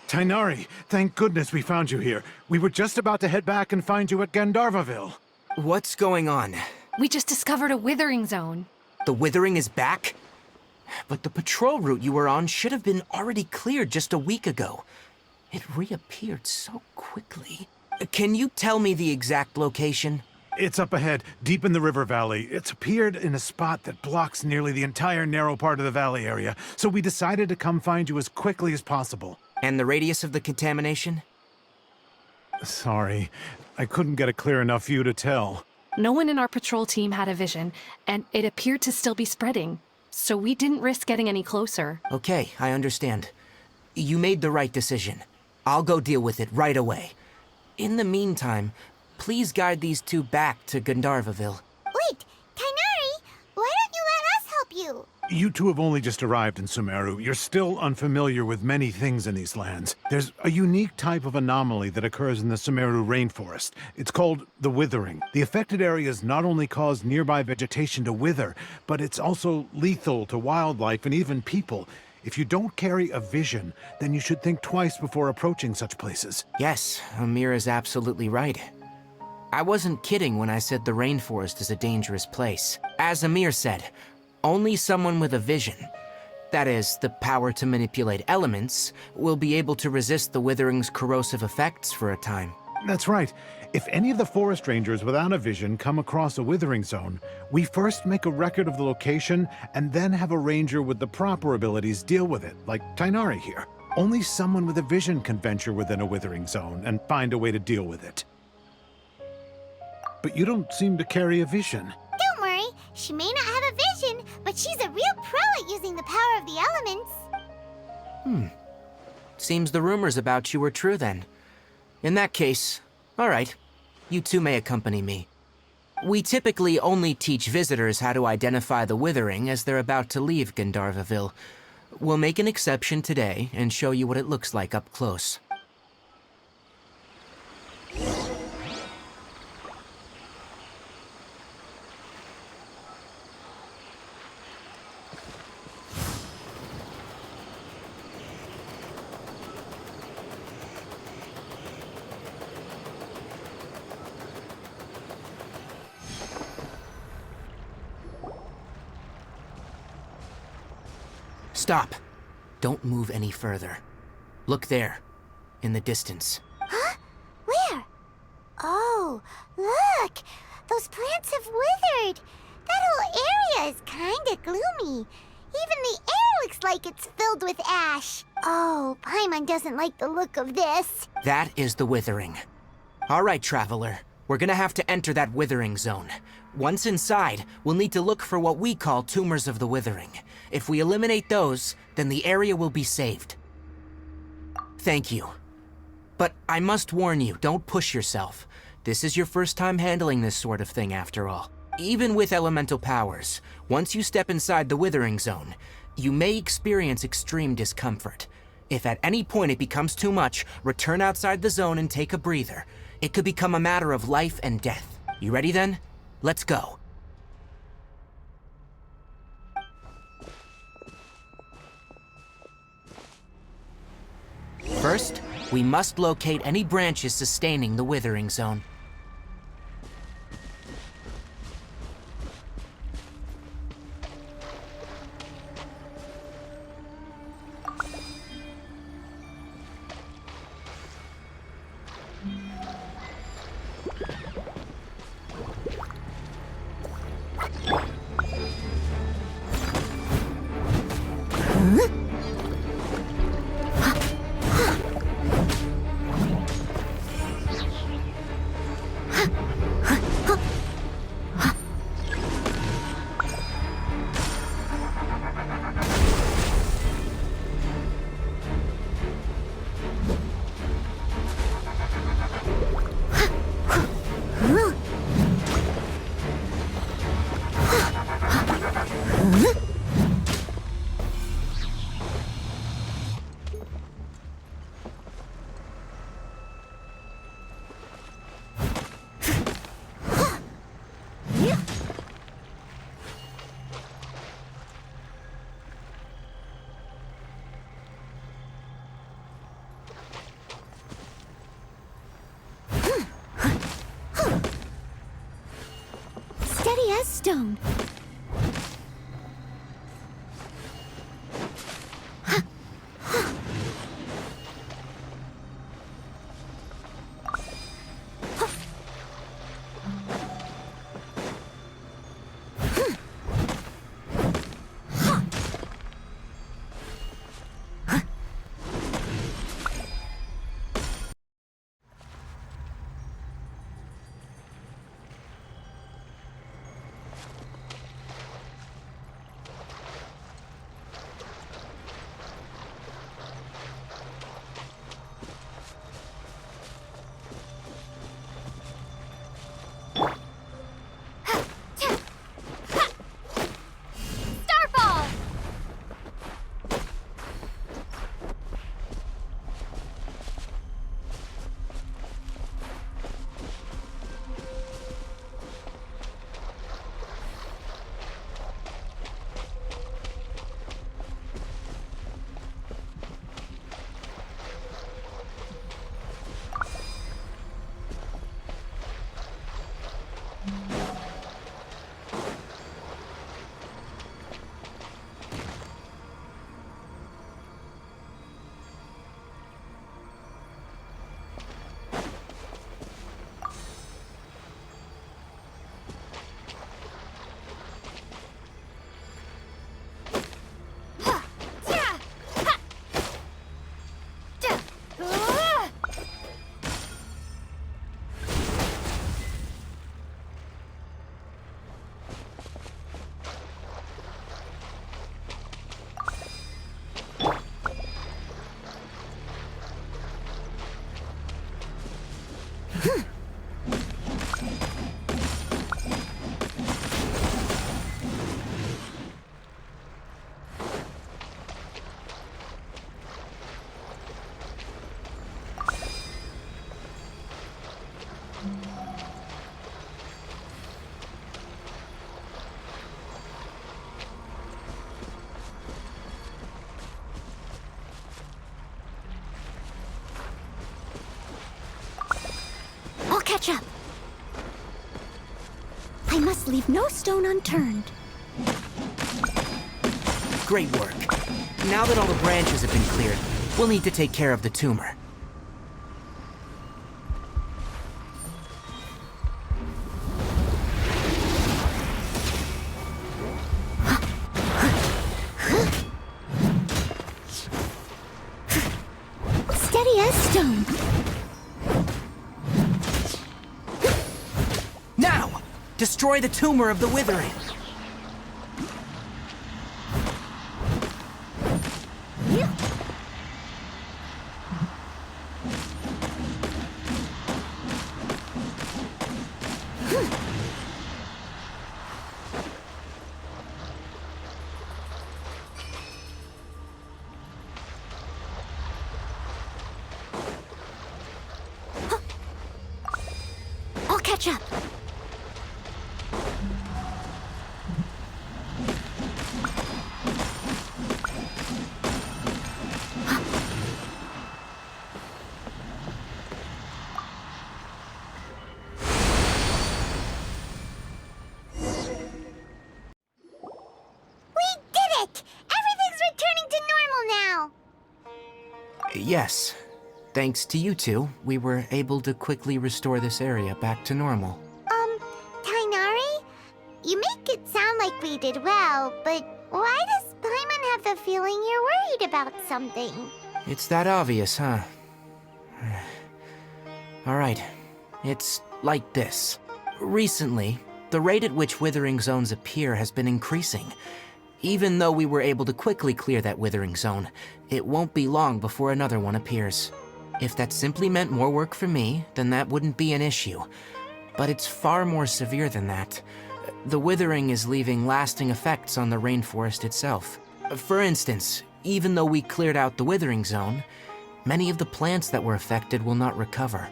Tighnari, thank goodness we found you here. We were just about to head back and find you at Gandharvaville. What's going on? We just discovered a withering zone. The withering is back? But the patrol route you were on should have been already cleared just a week ago. It reappeared so quickly. Can you tell me the exact location? It's up ahead, deep in the river valley. It's appeared in a spot that blocks nearly the entire narrow part of the valley area, so we decided to come find you as quickly as possible. And the radius of the contamination? Sorry, I couldn't get a clear enough view to tell. No one in our patrol team had a vision, and it appeared to still be spreading. So we didn't risk getting any closer. Okay, I understand. You made the right decision. I'll go deal with it right away. In the meantime, please guide these two back to Gandharvaville. Wait, Tighnari! Why don't you let us help you? You two have only just arrived in Sumeru. You're still unfamiliar with many things in these lands. There's a unique type of anomaly that occurs in the Sumeru rainforest. It's called the withering. The affected areas not only cause nearby vegetation to wither, but it's also lethal to wildlife and even people. If you don't carry a vision, then you should think twice before approaching such places. Yes, Amir is absolutely right. I wasn't kidding when I said the rainforest is a dangerous place. As Amir said, only someone with a vision, that is, the power to manipulate elements, will be able to resist the withering's corrosive effects for a time. That's right. If any of the forest rangers without a vision come across a withering zone, we first make a record of the location and then have a ranger with the proper abilities deal with it, like Tighnari here. Only someone with a vision can venture within a withering zone and find a way to deal with it. But you don't seem to carry a vision. Don't worry, she may not have a vision, but she's a real pro at using the power of the elements. Seems the rumors about you were true then. In that case, all right, you two may accompany me. We typically only teach visitors how to identify the withering as they're about to leave Gandharvaville. We'll make an exception today and show you what it looks like up close. Stop. Don't move any further. Look there, in the distance. Huh? Where? Oh, look! Those plants have withered! That whole area is kinda gloomy. Even the air looks like it's filled with ash. Oh, Paimon doesn't like the look of this. That is the withering. All right, traveler. We're gonna have to enter that withering zone. Once inside, we'll need to look for what we call tumors of the withering. If we eliminate those, then the area will be saved. Thank you. But I must warn you, don't push yourself. This is your first time handling this sort of thing, after all. Even with elemental powers, once you step inside the withering zone, you may experience extreme discomfort. If at any point it becomes too much, return outside the zone and take a breather. It could become a matter of life and death. You ready then? Let's go. First, We must locate any branches sustaining the withering zone. Steady as stone. Starfall! I'll catch up. I must leave no stone unturned. Great work. Now that all the branches have been cleared, we'll need to take care of the tumor. Steady as stone. Now! Destroy the tumor of the withering! I'll catch up. Yes. Thanks to you two, we were able to quickly restore this area back to normal. Tighnari? You make it sound like we did well, but why does Paimon have the feeling you're worried about something? It's that obvious, huh? Alright, it's like this. Recently, the rate at which withering zones appear has been increasing. Even though we were able to quickly clear that withering zone, it won't be long before another one appears. If that simply meant more work for me, then that wouldn't be an issue. But it's far more severe than that. The withering is leaving lasting effects on the rainforest itself. For instance, even though we cleared out the withering zone, many of the plants that were affected will not recover.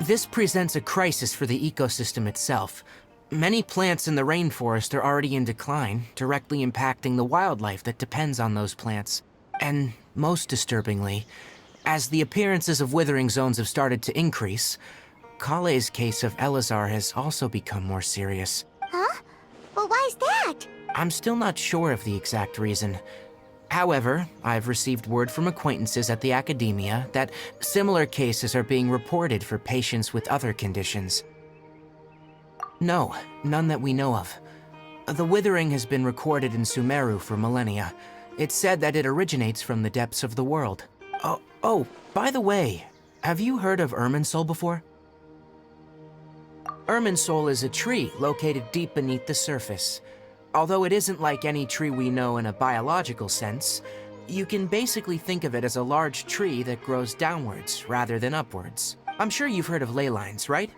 This presents a crisis for the ecosystem itself. Many plants in the rainforest are already in decline, directly impacting the wildlife that depends on those plants. And most disturbingly, as the appearances of withering zones have started to increase, Kale's case of Elazar has also become more serious. Huh? Well, why's that? I'm still not sure of the exact reason. However, I've received word from acquaintances at the academia that similar cases are being reported for patients with other conditions. No, none that we know of. The withering has been recorded in Sumeru for millennia. It's said that it originates from the depths of the world. Oh, by the way, have you heard of Irminsul before? Irminsul is a tree located deep beneath the surface. Although it isn't like any tree we know in a biological sense, you can basically think of it as a large tree that grows downwards rather than upwards. I'm sure you've heard of ley lines, right?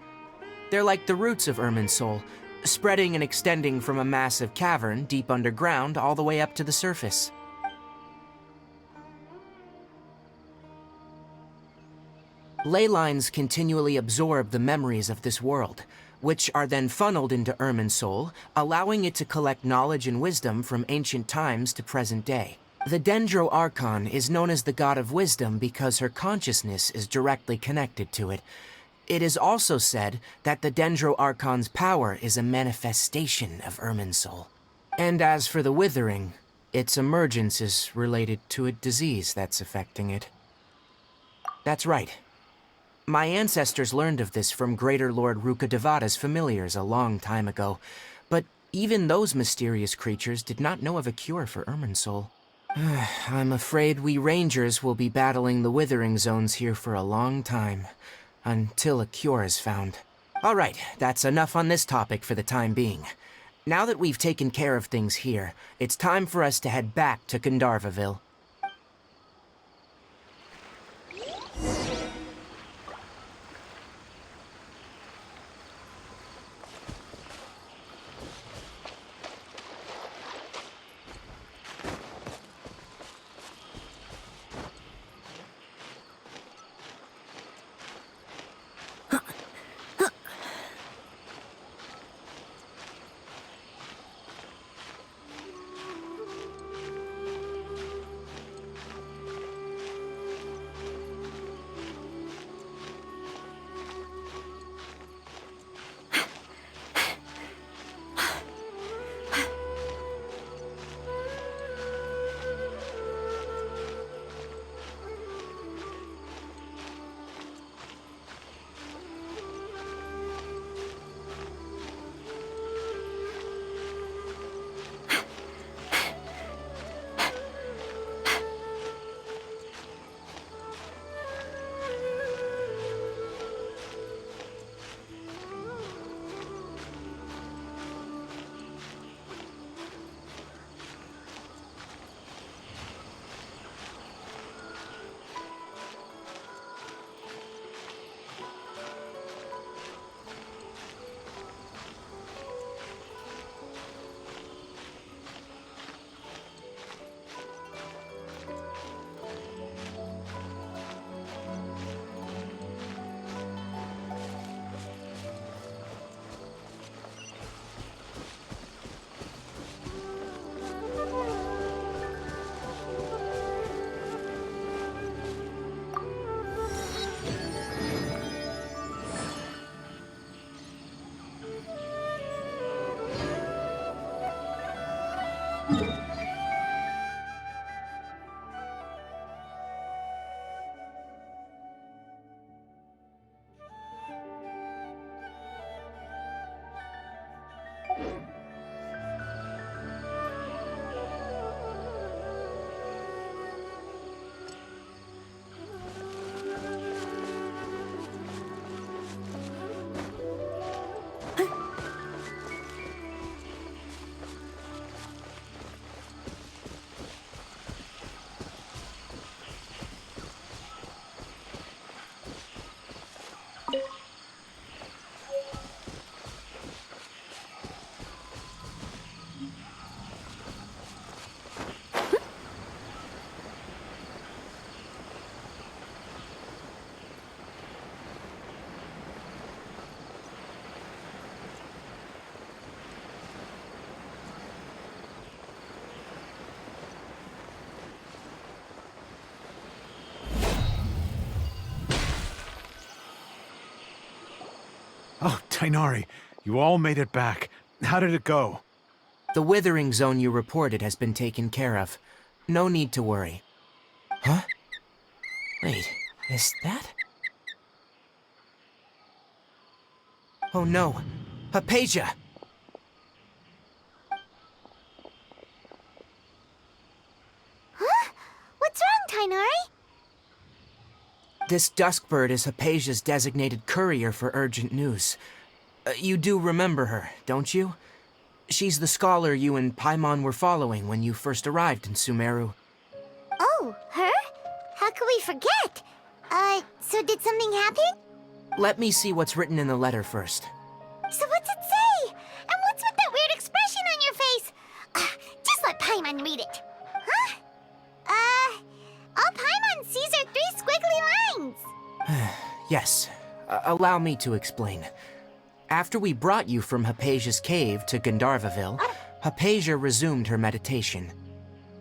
They're like the roots of Irminsul, spreading and extending from a massive cavern deep underground all the way up to the surface. Ley lines continually absorb the memories of this world, which are then funneled into Irminsul, allowing it to collect knowledge and wisdom from ancient times to present day. The Dendro Archon is known as the God of Wisdom because her consciousness is directly connected to it. It is also said that the Dendro Archon's power is a manifestation of Irminsul. And as for the Withering, its emergence is related to a disease that's affecting it. That's right. My ancestors learned of this from Greater Lord Rukkhadevata's familiars a long time ago, but even those mysterious creatures did not know of a cure for Irminsul. I'm afraid we Rangers will be battling the Withering Zones here for a long time, until a cure is found. Alright, that's enough on this topic for the time being. Now that we've taken care of things here, it's time for us to head back to Gandharvaville. Tainari, you all made it back. How did it go? The withering zone you reported has been taken care of. No need to worry. Huh? Wait, is that? Oh no, Hypatia! Huh? What's wrong, Tainari? This Duskbird is Hypatia's designated courier for urgent news. You do remember her, don't you? She's the scholar you and Paimon were following when you first arrived in Sumeru. Oh, her? How could we forget? So did something happen? Let me see what's written in the letter first. So what's it say? And what's with that weird expression on your face? Just let Paimon read it. Huh? All Paimon sees are 3 squiggly lines. Yes, allow me to explain. After we brought you from Hypatia's cave to Gandharvaville, Hypatia resumed her meditation.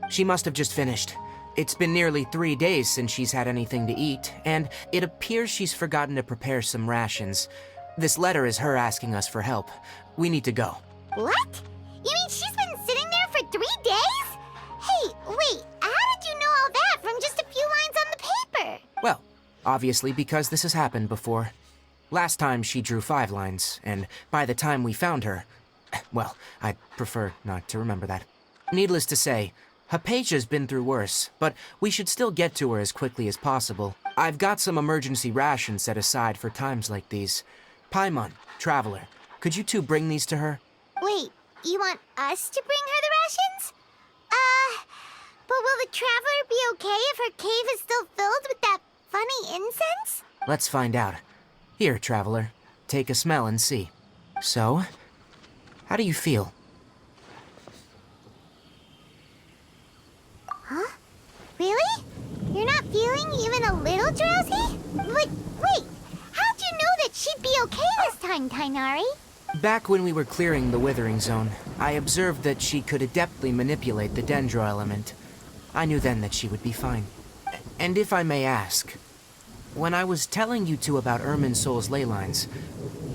She must have just finished. It's been nearly 3 days since she's had anything to eat, and it appears she's forgotten to prepare some rations. This letter is her asking us for help. We need to go. What? You mean she's been sitting there for 3 days? Hey, wait, how did you know all that from just a few lines on the paper? Well, obviously because this has happened before. Last time she drew 5 lines, and by the time we found her... Well, I'd prefer not to remember that. Needless to say, Hypatia's been through worse, but we should still get to her as quickly as possible. I've got some emergency rations set aside for times like these. Paimon, Traveler, could you 2 bring these to her? Wait, you want us to bring her the rations? But will the Traveler be okay if her cave is still filled with that funny incense? Let's find out. Here, Traveler, take a smell and see. So, how do you feel? Huh? Really? You're not feeling even a little drowsy? But wait, how'd you know that she'd be okay this time, Tainari? Back when we were clearing the Withering Zone, I observed that she could adeptly manipulate the Dendro element. I knew then that she would be fine. And if I may ask, when I was telling you 2 about Irminsul's ley lines,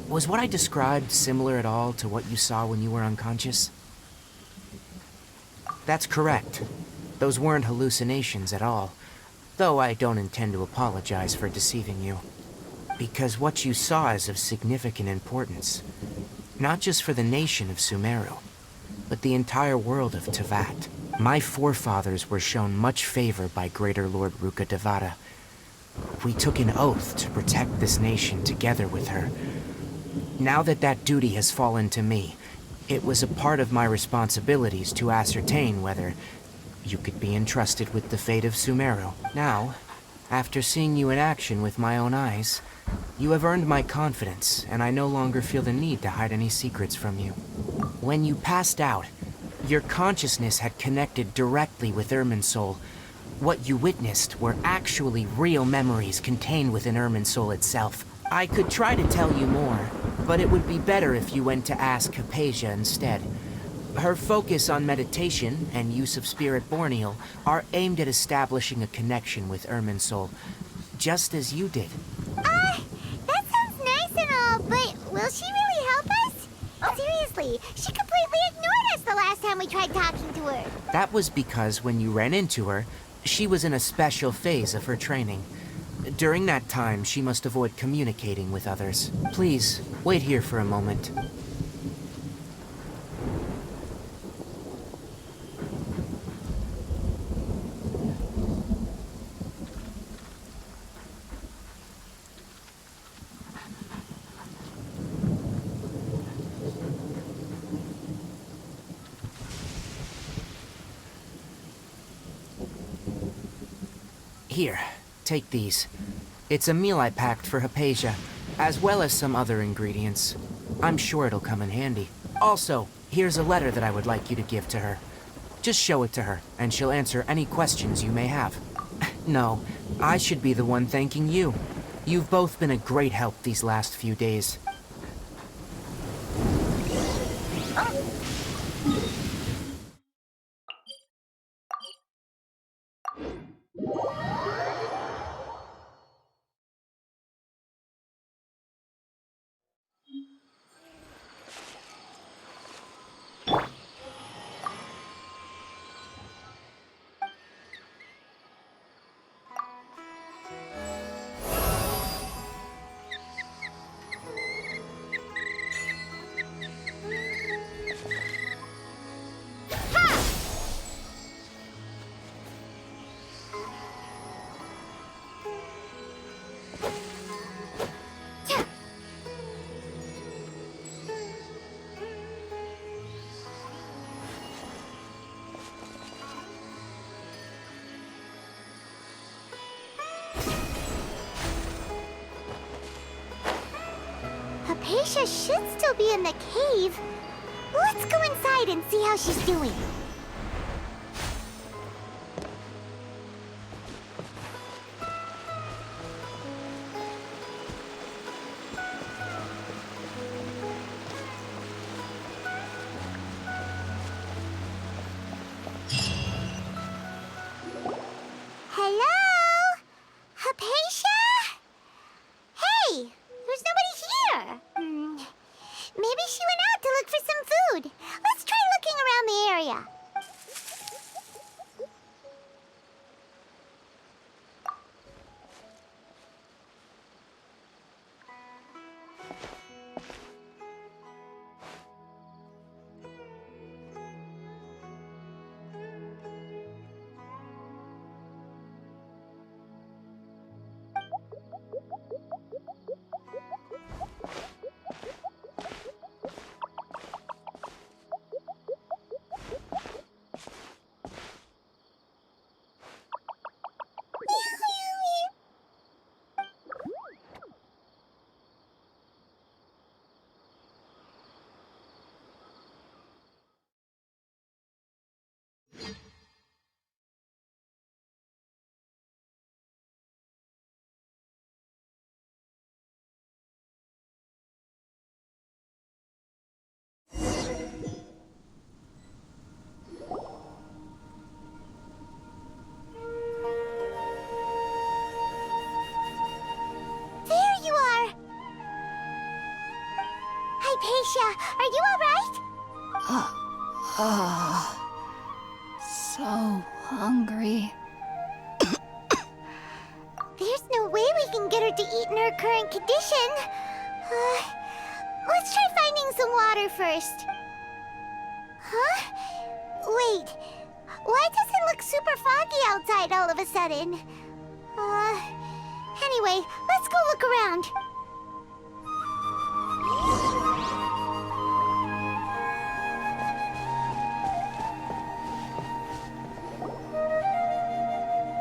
was what I described similar at all to what you saw when you were unconscious? That's correct. Those weren't hallucinations at all, though I don't intend to apologize for deceiving you. Because what you saw is of significant importance, not just for the nation of Sumeru, but the entire world of Teyvat. My forefathers were shown much favor by Greater Lord Rukkhadevata. We took an oath to protect this nation together with her. Now that that duty has fallen to me, it was a part of my responsibilities to ascertain whether you could be entrusted with the fate of Sumeru. Now, after seeing you in action with my own eyes, you have earned my confidence, and I no longer feel the need to hide any secrets from you. When you passed out, your consciousness had connected directly with Irminsul. What you witnessed were actually real memories contained within Irminsul itself. I could try to tell you more, but it would be better if you went to ask Hypatia instead. Her focus on meditation and use of Spirit Borneal are aimed at establishing a connection with Irminsul, just as you did. That sounds nice and all, but will she really help us? Seriously, she completely ignored us the last time we tried talking to her. That was because when you ran into her, she was in a special phase of her training. During that time, she must avoid communicating with others. Please, wait here for a moment. Here, take these. It's a meal I packed for Hypatia, as well as some other ingredients. I'm sure it'll come in handy. Also, here's a letter that I would like you to give to her. Just show it to her, and she'll answer any questions you may have. No, I should be the one thanking you. You've both been a great help these last few days. Hypatia should still be in the cave. Let's go inside and see how she's doing. Hello? Hypatia? Hey, there's nobody here. Maybe she went out to look for some food. Let's try looking around the area. There you are! Hypatia, are you alright? So hungry. There's no way we can get her to eat in her current condition. Let's try finding some water first. Huh? Wait, why does it look super foggy outside all of a sudden? Anyway, let's go look around.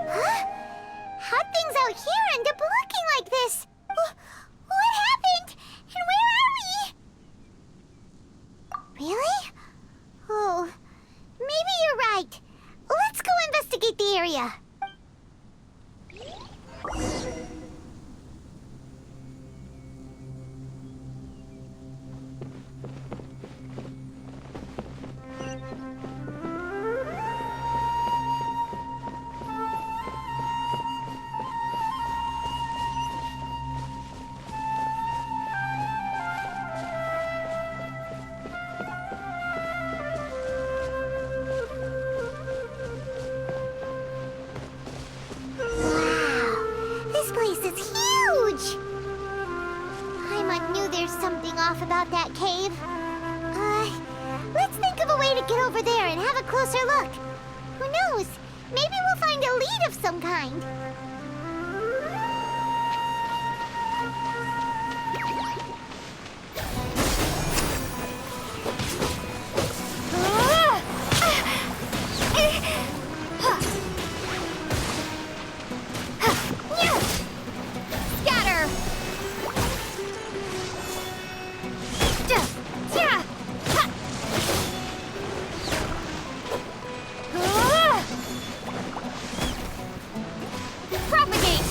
Huh? How'd things out here end up looking like this? What happened? And where are we? Really? Oh, maybe you're right. Let's go investigate the area. This place is huge! Paimon knew there's something off about that cave. Let's think of a way to get over there and have a closer look. Who knows? Maybe we'll find a lead of some kind. Scatter! Propagate!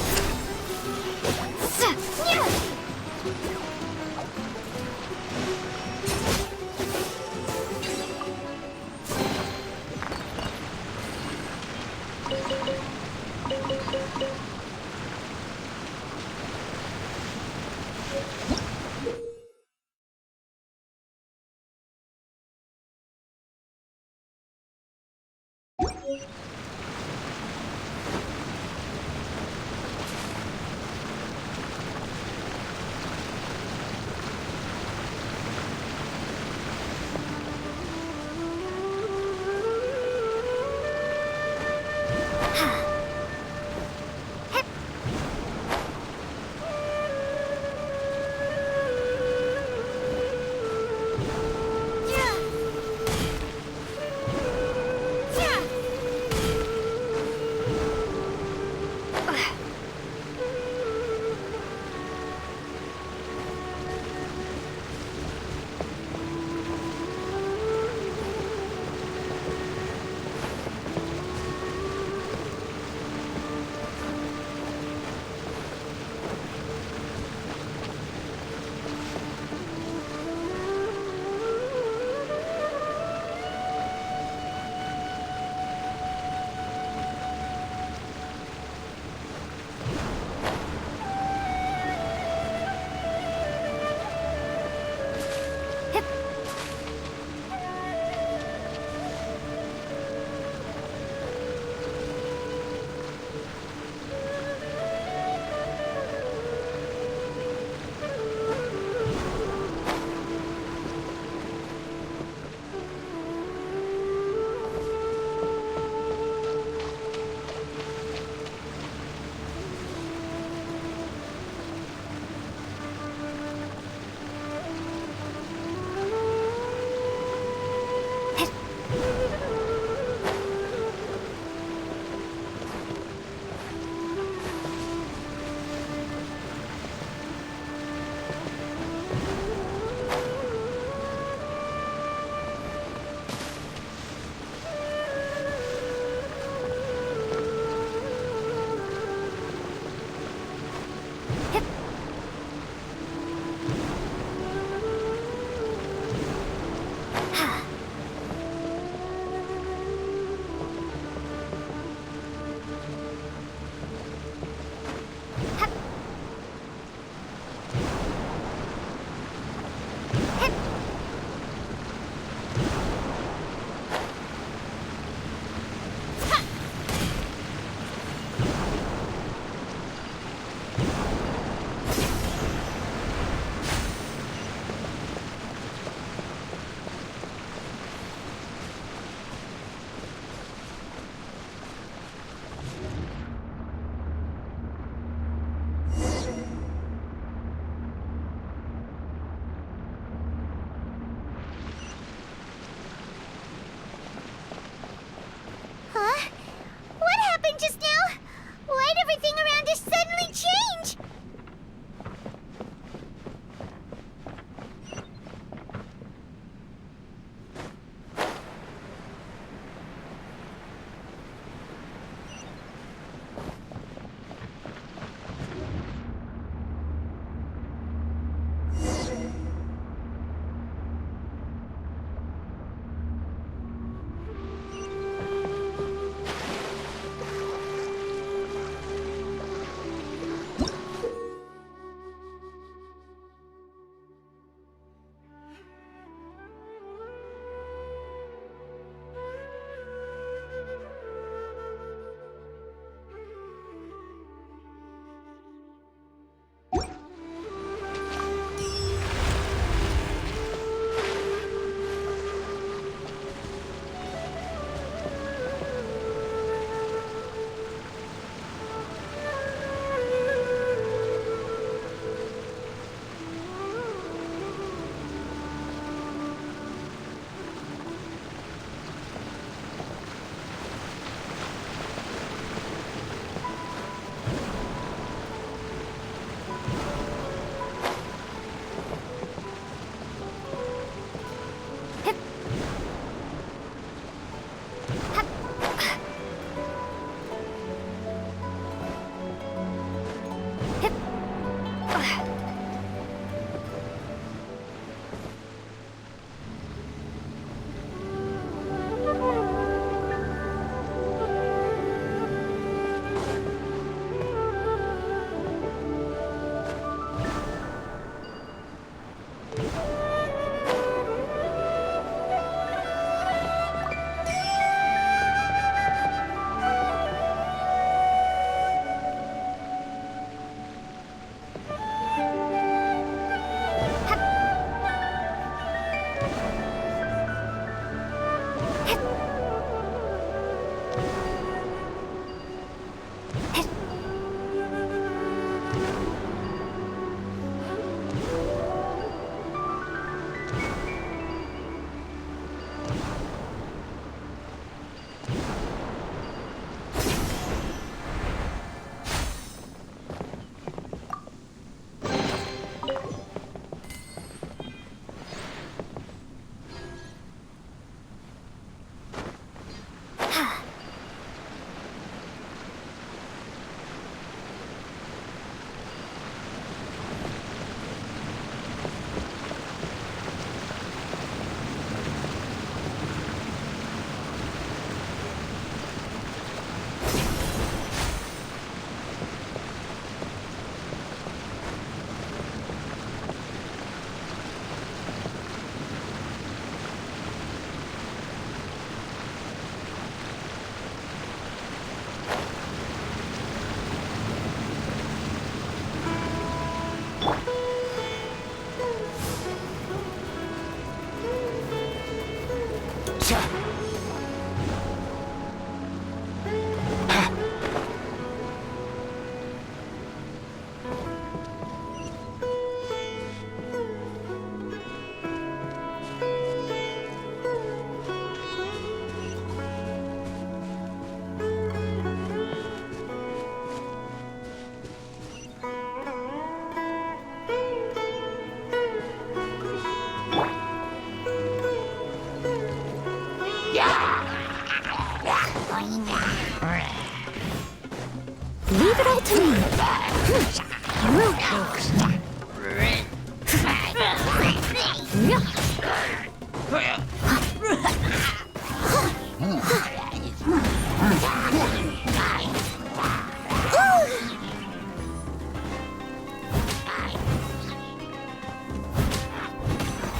Leave it all to me.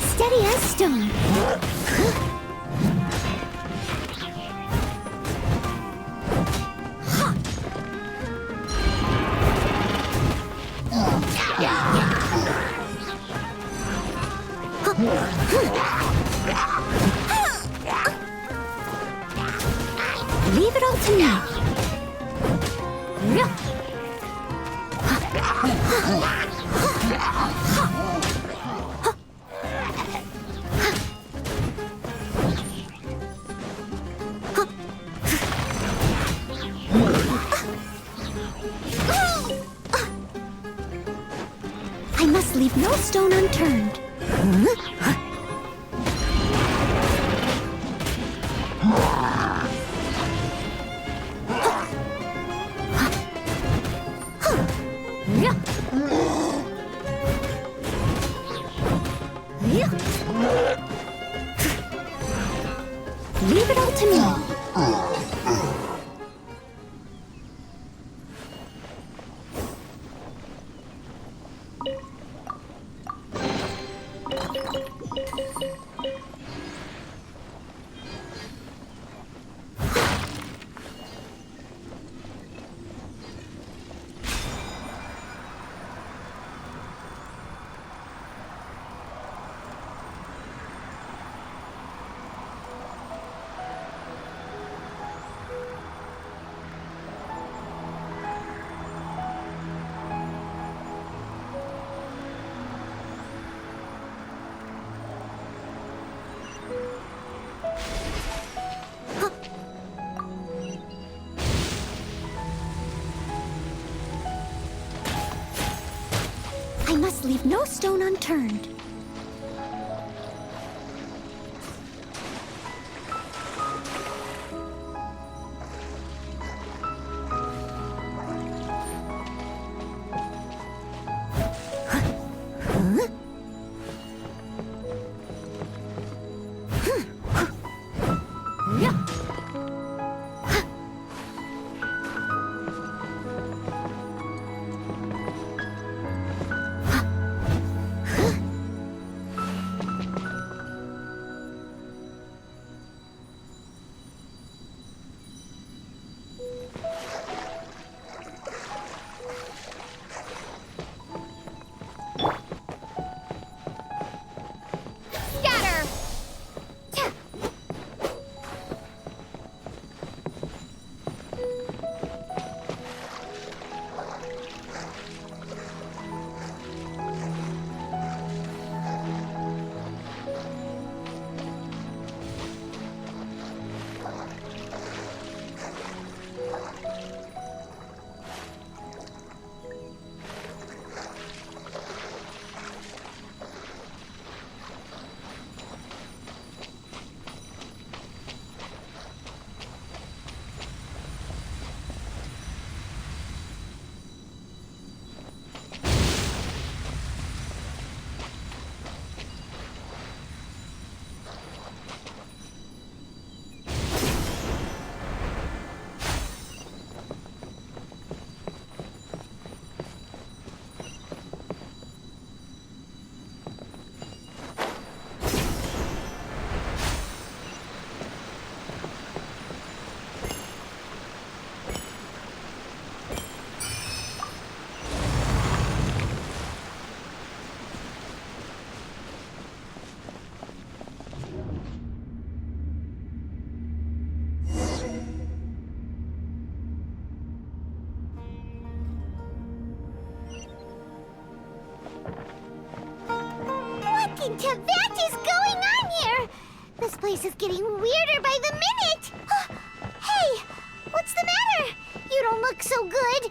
Steady as stone. Leave it all to me. I must leave no stone unturned. Leave it all to me. I must leave no stone unturned. into that is going on here? This place is getting weirder by the minute. Hey, what's the matter? You don't look so good.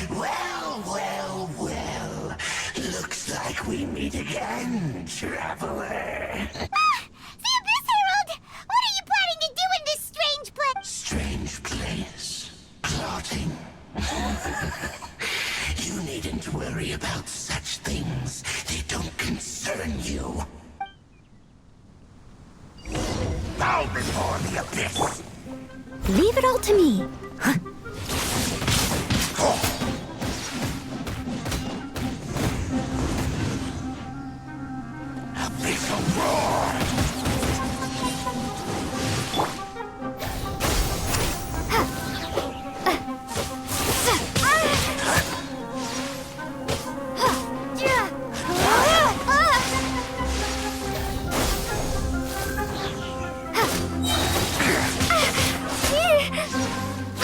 Well. Looks like we meet again, traveler. The Abyss Herald! What are you planning to do in this strange place? Strange place. Plotting. You needn't worry about such things. They don't concern you. Bow before the Abyss! Leave it all to me. Abyssal roar!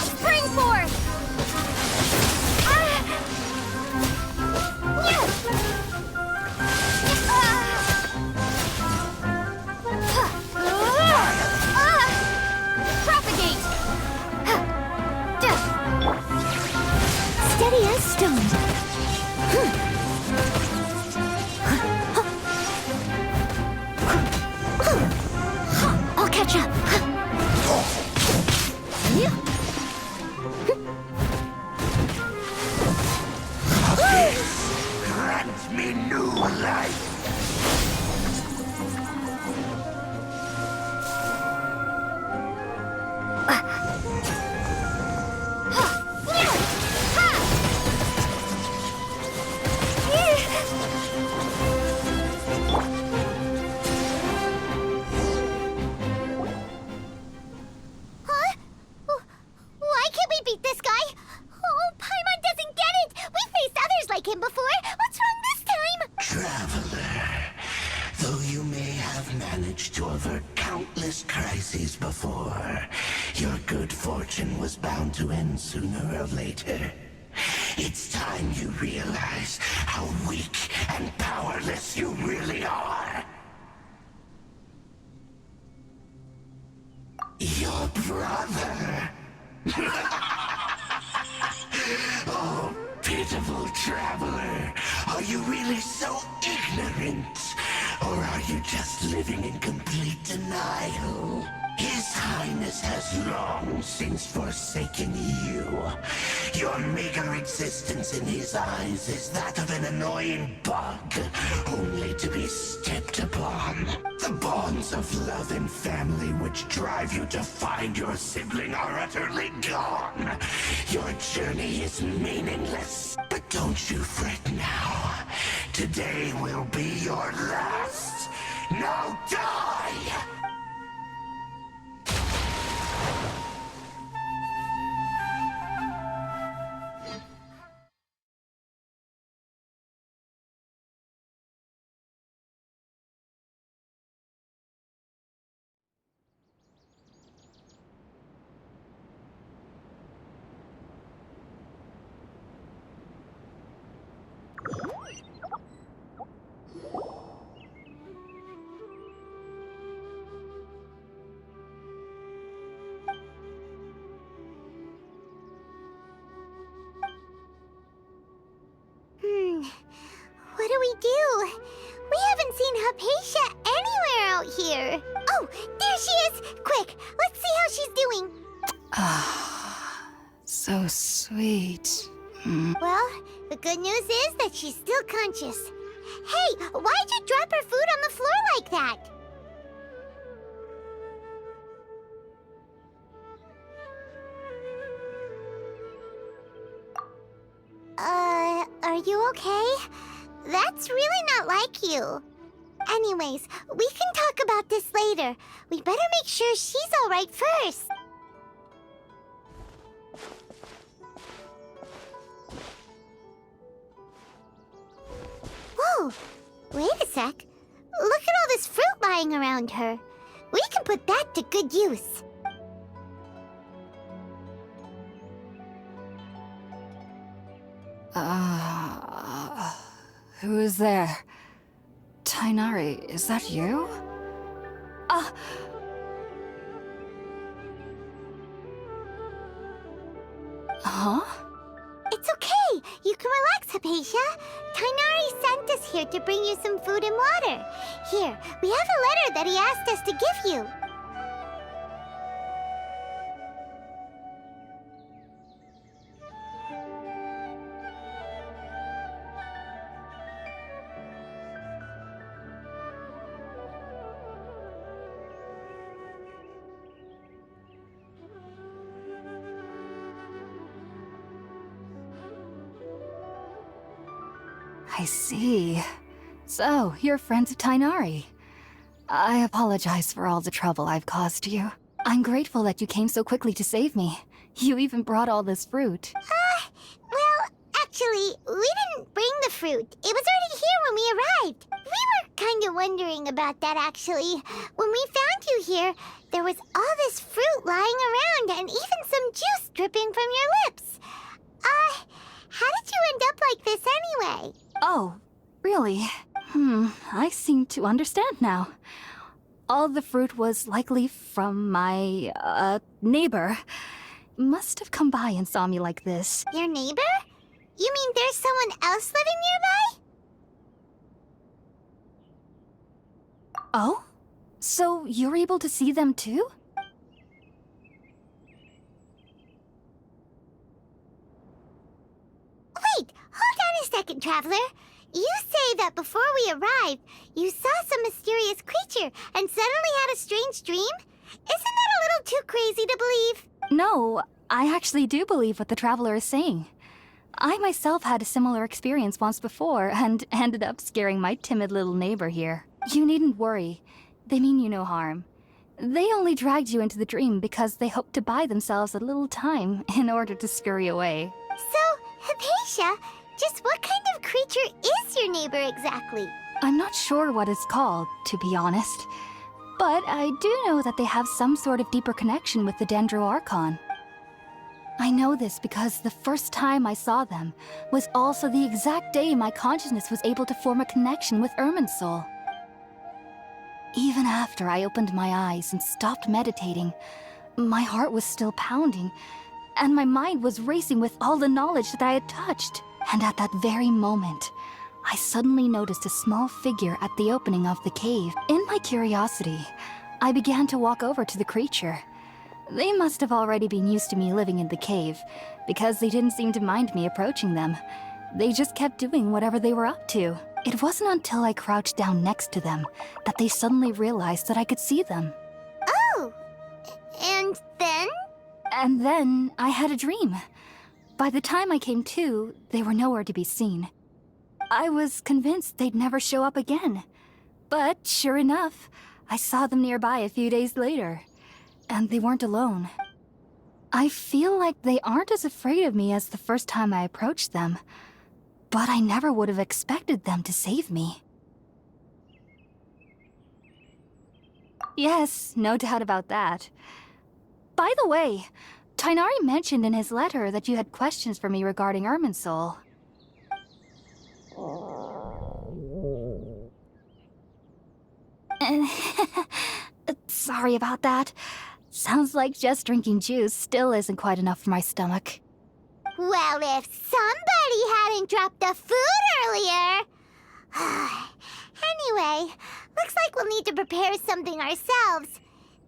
Spring forth! Propagate! Steady as stone. I'll catch up. Grant me new life! Huh? Why can't we beat this guy? Oh, Paimon doesn't get it! We faced others like him before! What's wrong this time? Traveler, though you may have managed to avert countless crises before, your good fortune was bound to end sooner or later. It's time you realize how weak and powerless you really are. Your brother. Oh, pitiful traveler. Are you really so ignorant? Or are you just living in complete denial? His His Highness has long since forsaken you. Your meager existence in his eyes is that of an annoying bug, only to be stepped upon. The bonds of love and family which drive you to find your sibling are utterly gone. Your journey is meaningless. But don't you fret now. Today will be your last. Now die! What do we do? We haven't seen Hypatia anywhere out here. Oh, there she is! Quick, let's see how she's doing. So sweet. Well, the good news is that she's still conscious. Hey, why'd you drop her food on the floor like that? Are you okay? That's really not like you. Anyways, we can talk about this later. We better make sure she's alright first. Whoa! Wait a sec. Look at all this fruit lying around her. We can put that to good use. Who is there? Tighnari, is that you? Huh? It's okay. You can relax, Hypatia. Tighnari sent us here to bring you some food and water. Here, we have a letter that he asked us to give you. I see. So, you're friends of Tighnari. I apologize for all the trouble I've caused you. I'm grateful that you came so quickly to save me. You even brought all this fruit. Well, actually, we didn't bring the fruit. It was already here when we arrived. We were kind of wondering about that, actually. When we found you here, there was all this fruit lying around and even some juice dripping from your lips. How did you end up like this anyway? Oh, really? I seem to understand now. All the fruit was likely from my, neighbor. Must have come by and saw me like this. Your neighbor? You mean there's someone else living nearby? Oh? So you're able to see them too? Wait, hold on a second, Traveler. You say that before we arrived, you saw some mysterious creature and suddenly had a strange dream? Isn't that a little too crazy to believe? No, I actually do believe what the traveler is saying. I myself had a similar experience once before and ended up scaring my timid little neighbor here. You needn't worry. They mean you no harm. They only dragged you into the dream because they hoped to buy themselves a little time in order to scurry away. So, Hypatia, just what kind of creature is your neighbor exactly? I'm not sure what it's called, to be honest. But I do know that they have some sort of deeper connection with the Dendro Archon. I know this because the first time I saw them was also the exact day my consciousness was able to form a connection with Irminsul. Even after I opened my eyes and stopped meditating, my heart was still pounding, and my mind was racing with all the knowledge that I had touched. And at that very moment, I suddenly noticed a small figure at the opening of the cave. In my curiosity, I began to walk over to the creature. They must have already been used to me living in the cave, because they didn't seem to mind me approaching them. They just kept doing whatever they were up to. It wasn't until I crouched down next to them that they suddenly realized that I could see them. Oh! And then? And then I had a dream. By the time I came to, they were nowhere to be seen. I was convinced they'd never show up again. But sure enough, I saw them nearby a few days later. And they weren't alone. I feel like they aren't as afraid of me as the first time I approached them. But I never would have expected them to save me. Yes, no doubt about that. By the way, Tighnari mentioned in his letter that you had questions for me regarding Irminsul. Sorry about that. Sounds like just drinking juice still isn't quite enough for my stomach. Well, if somebody hadn't dropped the food earlier... Anyway, looks like we'll need to prepare something ourselves.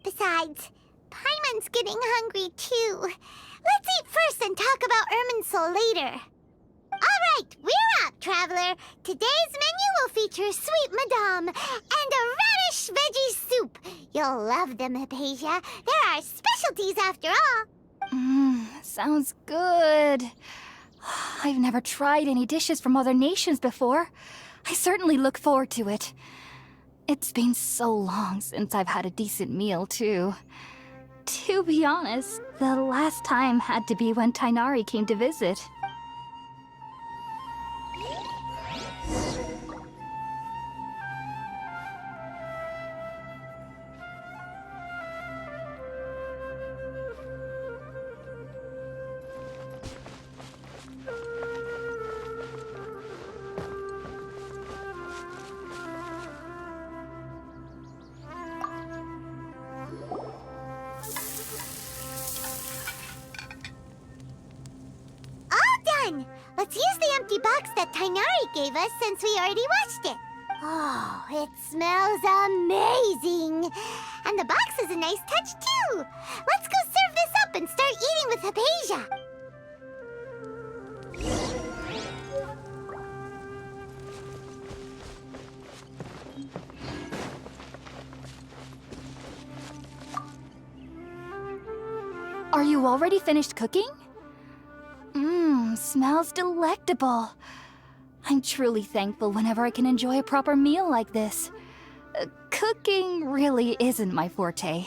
Besides, Paimon's getting hungry too. Let's eat first and talk about Irminsul later. All right, we're up, Traveler. Today's menu will feature Sweet Madame and a radish veggie soup. You'll love them, Hypatia. They're our specialties after all. Sounds good. I've never tried any dishes from other nations before. I certainly look forward to it. It's been so long since I've had a decent meal, too. To be honest, the last time had to be when Tighnari came to visit. Let's use the empty box that Tighnari gave us since we already washed it. Oh, it smells amazing. And the box is a nice touch, too. Let's go serve this up and start eating with Hypatia. Are you already finished cooking? Smells delectable. I'm truly thankful whenever I can enjoy a proper meal like this. Cooking really isn't my forte.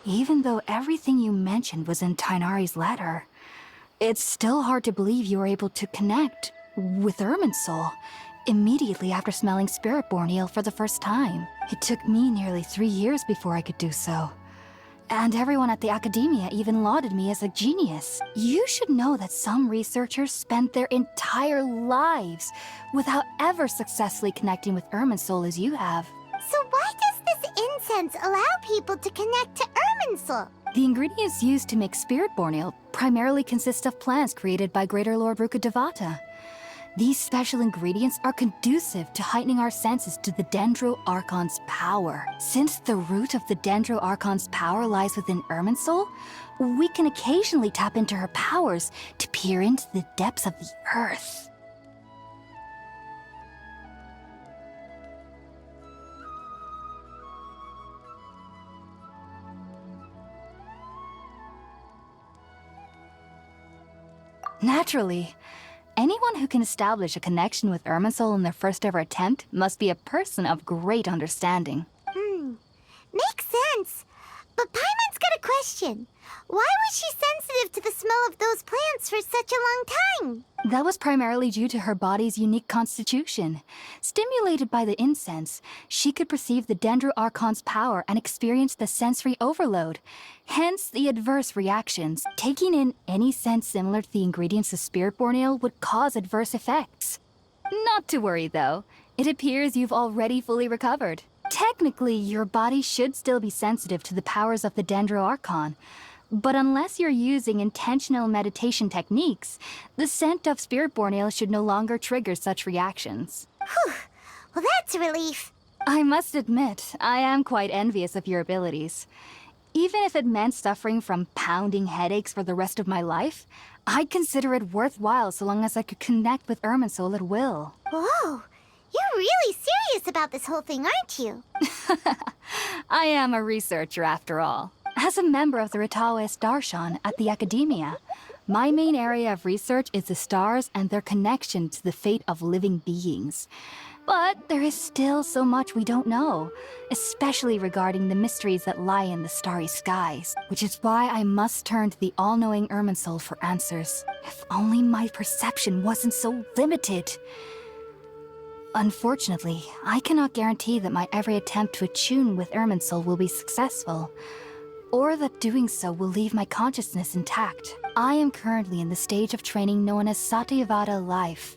Even though everything you mentioned was in Tighnari's letter, it's still hard to believe you were able to connect with Irminsul immediately after smelling Spiritborn eel for the first time. It took me nearly 3 years before I could do so. And everyone at the Academia even lauded me as a genius. You should know that some researchers spend their entire lives without ever successfully connecting with Irminsul as you have. So why does this incense allow people to connect to Irminsul? The ingredients used to make Spiritborn ale primarily consist of plants created by Greater Lord Rukkhadevata. These special ingredients are conducive to heightening our senses to the Dendro Archon's power. Since the root of the Dendro Archon's power lies within Irminsul, we can occasionally tap into her powers to peer into the depths of the earth. Naturally, anyone who can establish a connection with Irminsul in their first ever attempt must be a person of great understanding. Makes sense. But Paimon's got a question. Why was she sensitive to the smell of those plants for such a long time? That was primarily due to her body's unique constitution. Stimulated by the incense, she could perceive the Dendro Archon's power and experience the sensory overload. Hence the adverse reactions. Taking in any scent similar to the ingredients of Spiritborn ale would cause adverse effects. Not to worry though. It appears you've already fully recovered. Technically, your body should still be sensitive to the powers of the Dendro Archon. But unless you're using intentional meditation techniques, the scent of Spiritborn Ale should no longer trigger such reactions. Whew. Well, that's a relief. I must admit, I am quite envious of your abilities. Even if it meant suffering from pounding headaches for the rest of my life, I'd consider it worthwhile so long as I could connect with Irminsul at will. Whoa. You're really serious about this whole thing, aren't you? I am a researcher after all. As a member of the Ritaoist Darshan at the Academia, my main area of research is the stars and their connection to the fate of living beings. But there is still so much we don't know, especially regarding the mysteries that lie in the starry skies, which is why I must turn to the all-knowing Irminsul for answers. If only my perception wasn't so limited. Unfortunately, I cannot guarantee that my every attempt to attune with Irminsul will be successful, or that doing so will leave my consciousness intact. I am currently in the stage of training known as Satyavada life.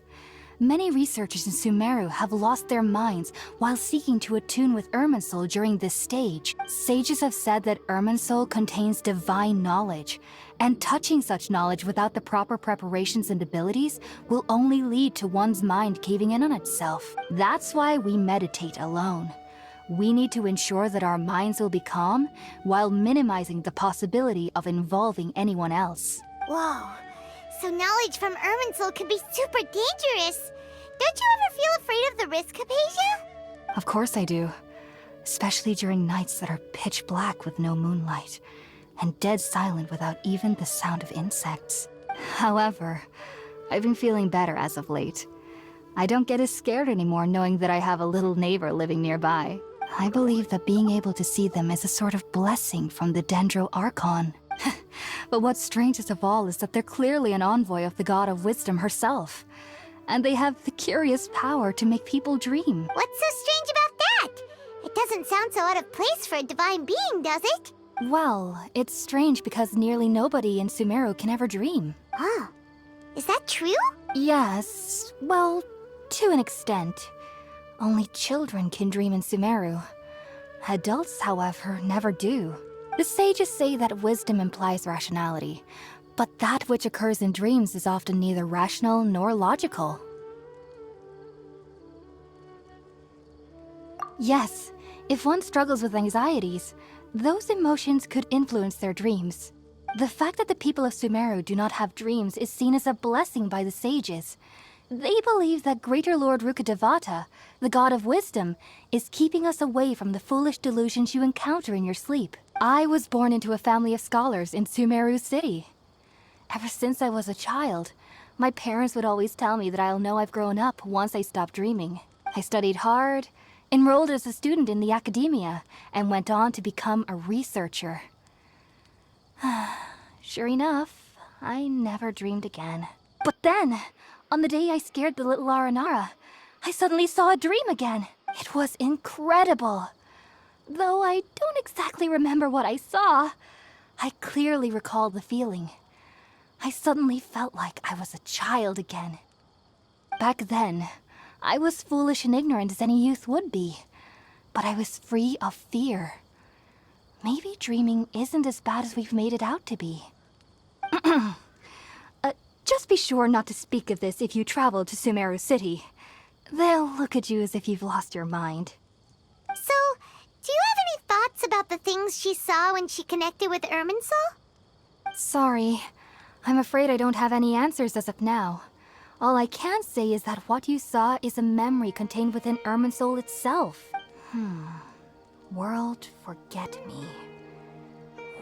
Many researchers in Sumeru have lost their minds while seeking to attune with Irminsul during this stage. Sages have said that Irminsul contains divine knowledge, and touching such knowledge without the proper preparations and abilities will only lead to one's mind caving in on itself. That's why we meditate alone. We need to ensure that our minds will be calm while minimizing the possibility of involving anyone else. Whoa. So knowledge from Irminsul can be super dangerous. Don't you ever feel afraid of the risk, Hypatia? Of course I do. Especially during nights that are pitch black with no moonlight, and dead silent without even the sound of insects. However, I've been feeling better as of late. I don't get as scared anymore knowing that I have a little neighbor living nearby. I believe that being able to see them is a sort of blessing from the Dendro Archon. But what's strangest of all is that they're clearly an envoy of the God of Wisdom herself. And they have the curious power to make people dream. What's so strange about that? It doesn't sound so out of place for a divine being, does it? Well, it's strange because nearly nobody in Sumeru can ever dream. Oh. Is that true? Yes, well, to an extent. Only children can dream in Sumeru. Adults, however, never do. The sages say that wisdom implies rationality, but that which occurs in dreams is often neither rational nor logical. Yes, if one struggles with anxieties, those emotions could influence their dreams. The fact that the people of Sumeru do not have dreams is seen as a blessing by the sages. They believe that Greater Lord Rukkhadevata, the God of Wisdom, is keeping us away from the foolish delusions you encounter in your sleep. I was born into a family of scholars in Sumeru City. Ever since I was a child, my parents would always tell me that I'll know I've grown up once I stop dreaming. I studied hard, enrolled as a student in the academia, and went on to become a researcher. Sure enough, I never dreamed again. But then, on the day I scared the little Aranara, I suddenly saw a dream again. It was incredible. Though I don't exactly remember what I saw, I clearly recall the feeling. I suddenly felt like I was a child again. Back then, I was foolish and ignorant as any youth would be, but I was free of fear. Maybe dreaming isn't as bad as we've made it out to be. Just be sure not to speak of this if you travel to Sumeru City. They'll look at you as if you've lost your mind. So, do you have any thoughts about the things she saw when she connected with Irminsul? Sorry. I'm afraid I don't have any answers as of now. All I can say is that what you saw is a memory contained within Irminsul itself. World Forget Me.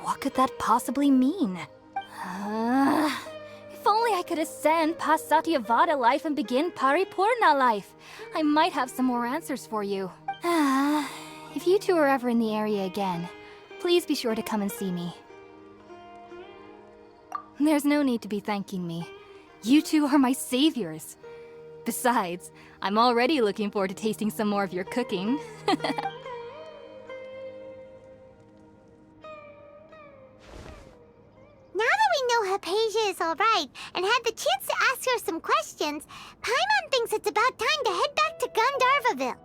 What could that possibly mean? If only I could ascend past Satyavada life and begin Paripurna life, I might have some more answers for you. If you two are ever in the area again, please be sure to come and see me. There's no need to be thanking me. You two are my saviors. Besides, I'm already looking forward to tasting some more of your cooking. Now that we know Hypatia is alright and had the chance to ask her some questions, Paimon thinks it's about time to head back to Gandharvaville.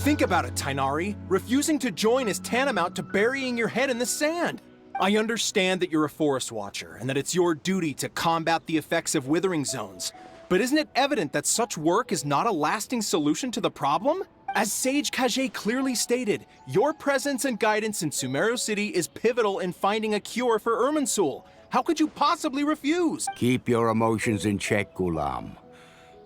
Think about it, Tainari. Refusing to join is tantamount to burying your head in the sand. I understand that you're a Forest Watcher and that it's your duty to combat the effects of withering zones. But isn't it evident that such work is not a lasting solution to the problem? As Sage Kage clearly stated, your presence and guidance in Sumeru City is pivotal in finding a cure for Irminsul. How could you possibly refuse? Keep your emotions in check, Gulam.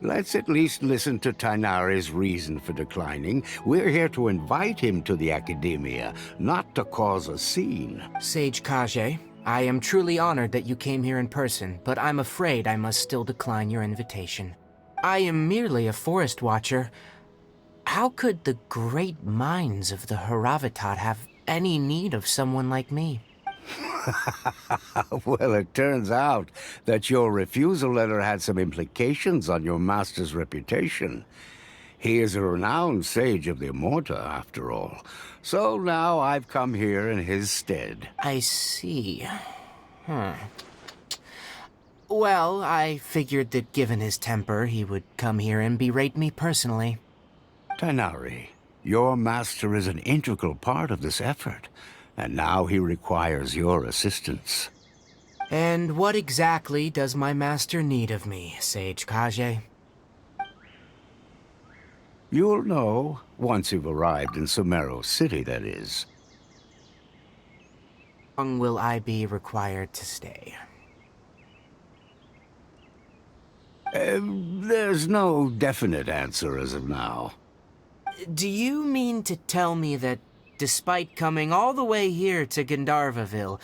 Let's at least listen to Tainari's reason for declining. We're here to invite him to the Academia, not to cause a scene. Sage Kage, I am truly honored that you came here in person, but I'm afraid I must still decline your invitation. I am merely a Forest Watcher. How could the great minds of the Haravatat have any need of someone like me? Well, it turns out that your refusal letter had some implications on your master's reputation. He is a renowned sage of the Immorta, after all. So now I've come here in his stead. I see. Well, I figured that given his temper, he would come here and berate me personally. Tainari, your master is an integral part of this effort, and now he requires your assistance. And what exactly does my master need of me, Sage Kage? You'll know once you've arrived in Sumeru City, that is. How long will I be required to stay? There's no definite answer as of now. Do you mean to tell me that, despite coming all the way here to Gandharvaville,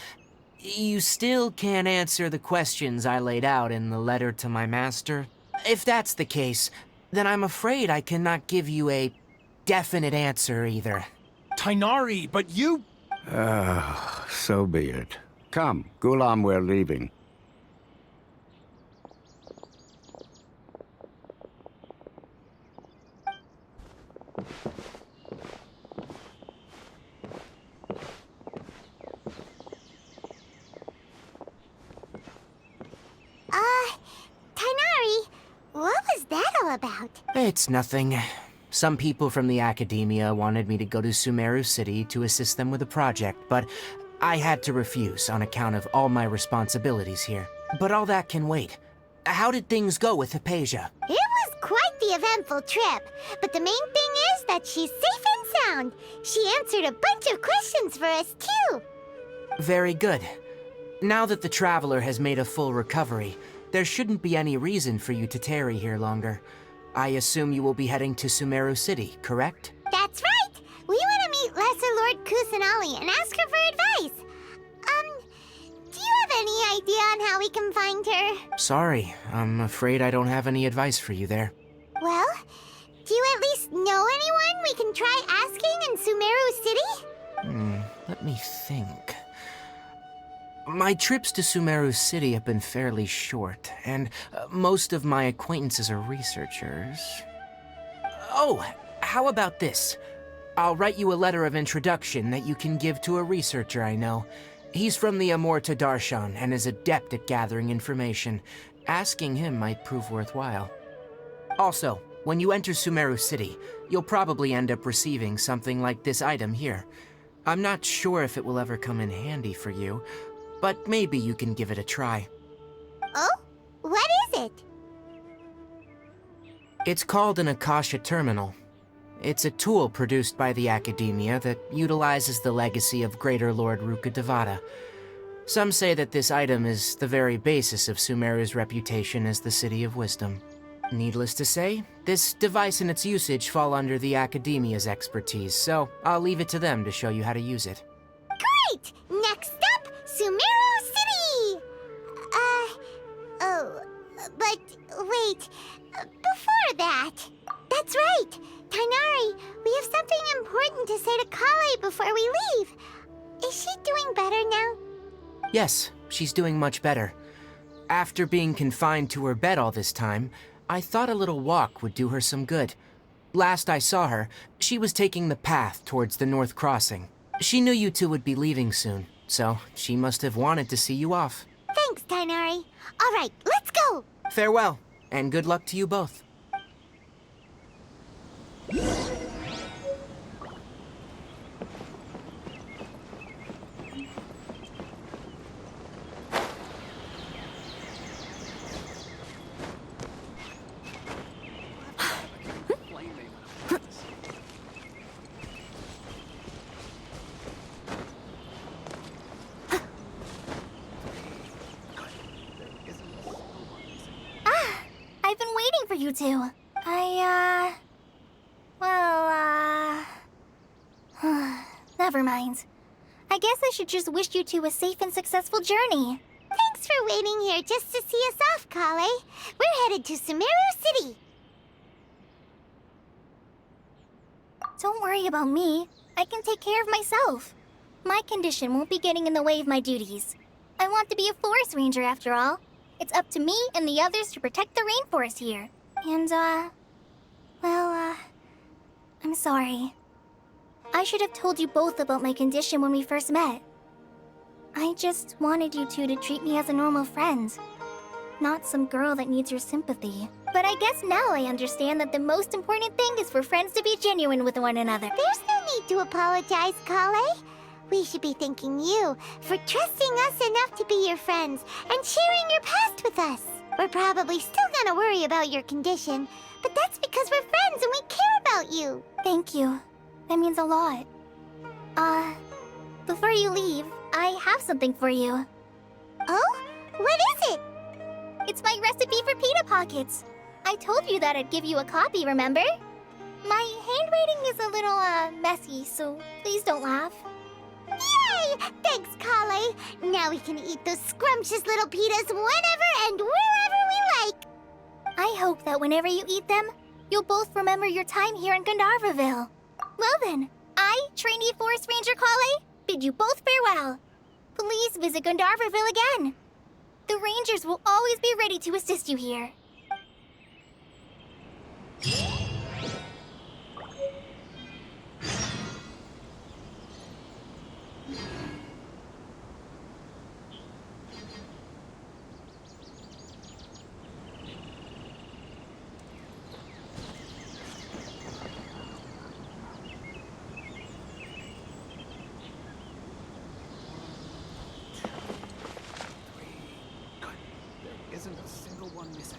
you still can't answer the questions I laid out in the letter to my master? If that's the case, then I'm afraid I cannot give you a definite answer either. Tainari, but you... So be it. Come, Gulam, we're leaving. Tainari, what was that all about? It's nothing. Some people from the Academia wanted me to go to Sumeru City to assist them with a project, but I had to refuse on account of all my responsibilities here. But all that can wait. How did things go with Hypatia? It was quite the eventful trip, but the main thing is that she's safe and sound. She answered a bunch of questions for us, too. Very good. Now that the Traveler has made a full recovery, there shouldn't be any reason for you to tarry here longer. I assume you will be heading to Sumeru City, correct? That's right! We want to meet Lesser Lord Kusanali and ask her for advice. Do you have any idea on how we can find her? Sorry, I'm afraid I don't have any advice for you there. Well, do you at least know anyone we can try asking in Sumeru City? Let me think. My trips to Sumeru City have been fairly short, and most of my acquaintances are researchers. Oh, how about this? I'll write you a letter of introduction that you can give to a researcher I know. He's from the Amorta Darshan and is adept at gathering information. Asking him might prove worthwhile. Also, when you enter Sumeru City, you'll probably end up receiving something like this item here. I'm not sure if it will ever come in handy for you, but maybe you can give it a try. Oh? What is it? It's called an Akasha Terminal. It's a tool produced by the Academia that utilizes the legacy of Greater Lord Rukkhadevata. Some say that this item is the very basis of Sumeru's reputation as the City of Wisdom. Needless to say, this device and its usage fall under the Academia's expertise, so I'll leave it to them to show you how to use it. Great! Next up, Sumeru City! But wait, before that... That's right! Tainari, we have something important to say to Kale before we leave. Is she doing better now? Yes, she's doing much better. After being confined to her bed all this time, I thought a little walk would do her some good. Last I saw her, she was taking the path towards the North Crossing. She knew you two would be leaving soon, so she must have wanted to see you off. Thanks, Tainari. All right, let's go! Farewell, and good luck to you both. you two. Never mind. I guess I should just wish you two a safe and successful journey. Thanks for waiting here just to see us off, Kale. We're headed to Sumeru City. Don't worry about me. I can take care of myself. My condition won't be getting in the way of my duties. I want to be a forest ranger after all. It's up to me and the others to protect the rainforest here. And, I'm sorry. I should have told you both about my condition when we first met. I just wanted you two to treat me as a normal friend, not some girl that needs your sympathy. But I guess now I understand that the most important thing is for friends to be genuine with one another. There's no need to apologize, Kale. We should be thanking you for trusting us enough to be your friends and sharing your past with us. We're probably still gonna worry about your condition, but that's because we're friends and we care about you. Thank you. That means a lot. Before you leave, I have something for you. Oh? What is it? It's my recipe for pita pockets. I told you that I'd give you a copy, remember? My handwriting is a little, messy, so please don't laugh. Yay! Thanks, Kale. Now we can eat those scrumptious little pitas whenever and wherever we like. I hope that whenever you eat them, you'll both remember your time here in Gandharvaville. Well then, I, trainee Forest Ranger Kale, bid you both farewell. Please visit Gandharvaville again. The Rangers will always be ready to assist you here. Isn't a single one missing.